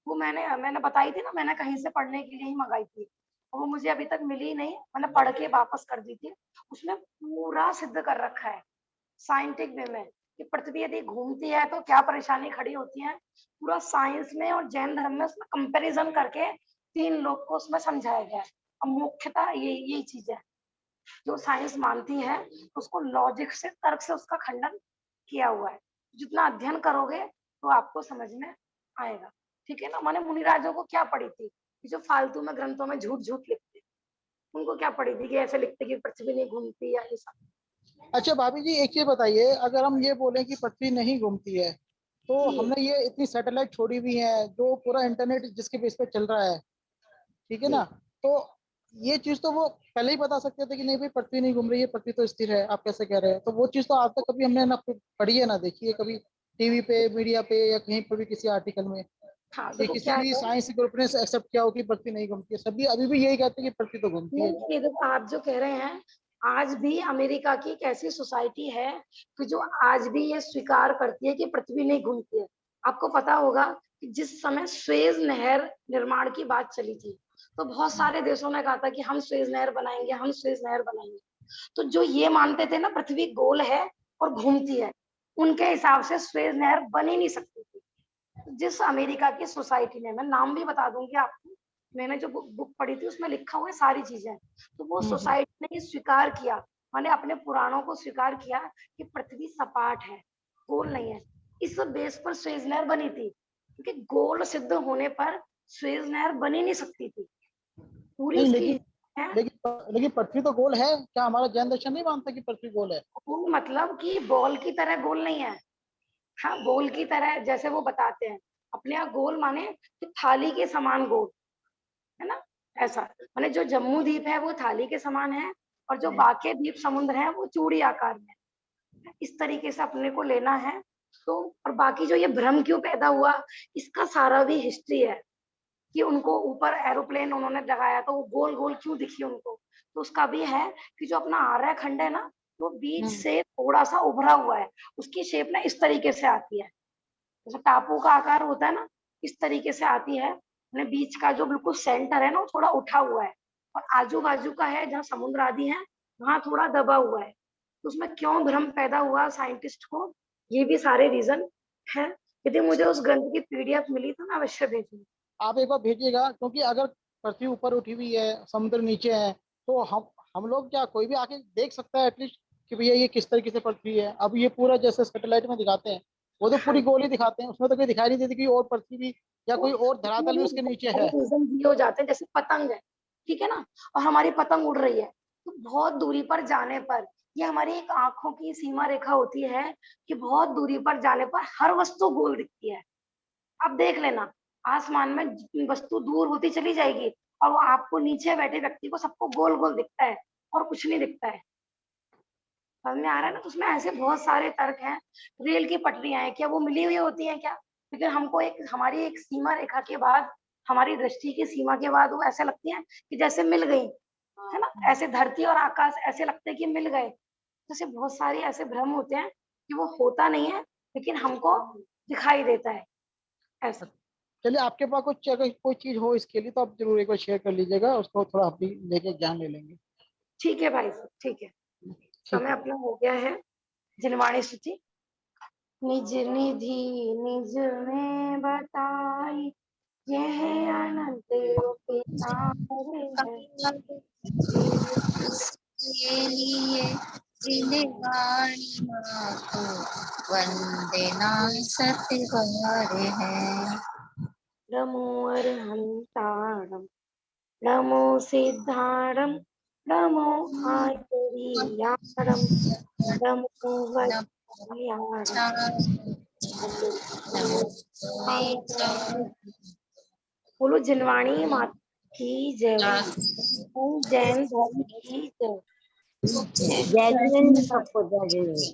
वो मैंने बताई थी ना, मैंने कहीं से पढ़ने के लिए ही मंगाई थी, वो मुझे अभी तक मिली नहीं, मैंने पढ़ के वापस कर दी थी। उसमें पूरा सिद्ध कर रखा है साइंटिफिक वे में कि पृथ्वी यदि घूमती है तो क्या परेशानी खड़ी होती है। पूरा साइंस में और जैन धर्म में उसमें कंपैरिजन करके 3 लोग को उसमें समझाया गया है। और मुख्यतः यही चीज है जो साइंस मानती है, उसको लॉजिक से, तर्क से उसका खंडन किया हुआ है। जितना अध्ययन करोगे तो आपको समझ में आएगा, ठीक है ना। माने मुनिराजों को क्या पड़ी थी कि जो फालतू में ग्रंथों में झूठ झूठ लिखते, उनको क्या पड़ी थी कि ऐसे लिखते कि पृथ्वी नहीं घूमती या ये सब।
अच्छा भाभी जी एक चीज बताइए, अगर हम ये बोलें कि पृथ्वी नहीं घूमती है, तो
जी
हमने ये इतनी सैटेलाइट छोड़ी हुई है जो पूरा इंटरनेट जिसके बेस पे चल रहा है, ठीक है
जी
ना। तो ये चीज तो वो पहले ही बता सकते थे कि नहीं भाई पृथ्वी नहीं घूम रही है, पृथ्वी तो स्थिर है, आप कैसे कह रहे हैं। तो वो चीज तो आज तक कभी हमने ना पढ़ी है ना देखी है, कभी टीवी पे, मीडिया पे, या कहीं पर भी किसी आर्टिकल में,
हाँ,
कि
देखो
किसी
क्या
भी
है,
साइंस ग्रुप ने एक्सेप्ट किया हो कि पृथ्वी नहीं घूमती है। सभी अभी भी यही कहते हैं कि पृथ्वी तो घूमती
नहीं
है।
नहीं, देखो आप जो कह रहे हैं, आज भी अमेरिका की एक ऐसी सोसाइटी है कि जो आज भी ये स्वीकार करती है कि पृथ्वी नहीं घूमती है। आपको पता होगा कि जिस समय सुएज नहर निर्माण की बात चली थी, तो बहुत सारे देशों ने कहा था कि हम सुएज नहर बनाएंगे, हम सुएज नहर बनाएंगे। तो जो ये मानते थे ना पृथ्वी गोल है और घूमती है, उनके हिसाब से सुएज नहर बन ही नहीं सकती थी। जिस अमेरिका की सोसाइटी ने, मैं नाम भी बता दूंगी आपको, मैंने जो बुक पढ़ी थी उसमें लिखा हुआ है सारी चीजें, तो वो सोसाइटी ने ये स्वीकार किया, मैंने अपने पुराणों को स्वीकार किया कि पृथ्वी सपाट है, गोल नहीं है। इस बेस पर सुएज नहर बनी थी, क्योंकि गोल सिद्ध होने पर सुएज नहर बन ही नहीं सकती थी। पूरी
नहीं,
उसकी
लेकिन पृथ्वी तो गोल है। क्या हमारा जैन दर्शन नहीं मानता कि पृथ्वी गोल है?
गोल मतलब कि बॉल की तरह गोल नहीं है। हाँ, गोल की तरह जैसे वो बताते हैं, अपने यहाँ गोल माने कि थाली के समान गोल, है ना, ऐसा। माने जो जम्मू द्वीप है वो थाली के समान है, और जो बाकी द्वीप समुद्र है वो चूड़ी आकार में है। इस तरीके से अपने को लेना है। तो और बाकी जो ये भ्रम क्यों पैदा हुआ, इसका सारा भी हिस्ट्री है कि उनको ऊपर एरोप्लेन उन्होंने लगाया तो वो गोल गोल क्यों दिखी उनको। तो उसका भी है कि जो अपना आर्य खंड है ना, वो बीच से थोड़ा सा उभरा हुआ है, उसकी शेप ना इस तरीके से आती है, जैसे टापू का आकार होता है ना, इस तरीके से आती है। मैंने बीच का जो बिल्कुल सेंटर है ना, वो थोड़ा उठा हुआ है, और आजू बाजू का है जहाँ समुद्र आदि है वहां थोड़ा दबा हुआ है। तो उसमें क्यों भ्रम पैदा हुआ साइंटिस्ट को, ये भी सारे रीजन है। यदि मुझे उस ग्रंथ की पीडीएफ मिली तो मैं अवश्य भेजूंगी।
आप एक बार भेजिएगा, क्योंकि अगर पृथ्वी ऊपर उठी हुई है, समुद्र नीचे है, तो हम लोग क्या, कोई भी आके देख सकता है एटलीस्ट कि भैया ये किस तरीके से पृथ्वी है। अब ये पूरा जैसे सैटेलाइट में दिखाते हैं, वो तो पूरी गोली दिखाते हैं, उसमें तो कोई दिखाई नहीं देती कि और पृथ्वी भी या कोई और धरातल भी उसके नीचे है।
रीजन दिए हो जाते हैं, जैसे पतंग है, ठीक है ना, और हमारी पतंग उड़ रही है, तो बहुत दूरी पर जाने पर, ये हमारी एक आंखों की सीमा रेखा होती है कि बहुत दूरी पर जाने पर हर वस्तु गोल दिखती है। अब देख लेना, आसमान में वस्तु दूर होती चली जाएगी और वो आपको नीचे बैठे व्यक्ति को सबको गोल गोल दिखता है और कुछ नहीं दिखता है। समझ में आ रहा है ना? तो उसमें ऐसे बहुत सारे तर्क हैं। रेल की पटरियां हैं, क्या वो मिली हुई होती हैं क्या? लेकिन हमको एक हमारी एक सीमा रेखा के बाद, हमारी दृष्टि की सीमा के बाद वो ऐसे लगती हैं कि जैसे मिल गई, है ना? ऐसे धरती और आकाश ऐसे लगते हैं कि मिल गए। जैसे बहुत सारे ऐसे भ्रम होते हैं कि वो होता नहीं है, लेकिन हमको दिखाई देता है ऐसा।
चलिए, आपके पास कुछ अगर कोई चीज हो इसके लिए तो आप जरूर एक बार शेयर कर लीजिएगा, उसको थोड़ा हम भी लेके ज्ञान ले लेंगे।
ठीक है भाई साहब, ठीक है।
ठीक
समय
है।
अपना हो गया है। जिनवाणी स्तुति। निज निधि निज में बताई, यह अनंत पितामह है।
के लिए जिनवाणी माँ को वंदना सतबार है।
नमो अरहंताणं, नमो सिद्धाणं, नमो आयर्याणं, नमो वज्रायाणं। बोलो जिनवाणी माता की जय, बोलो जैन धर्म की जय।
जय जिनेंद्र सबको जय जिनेंद्र।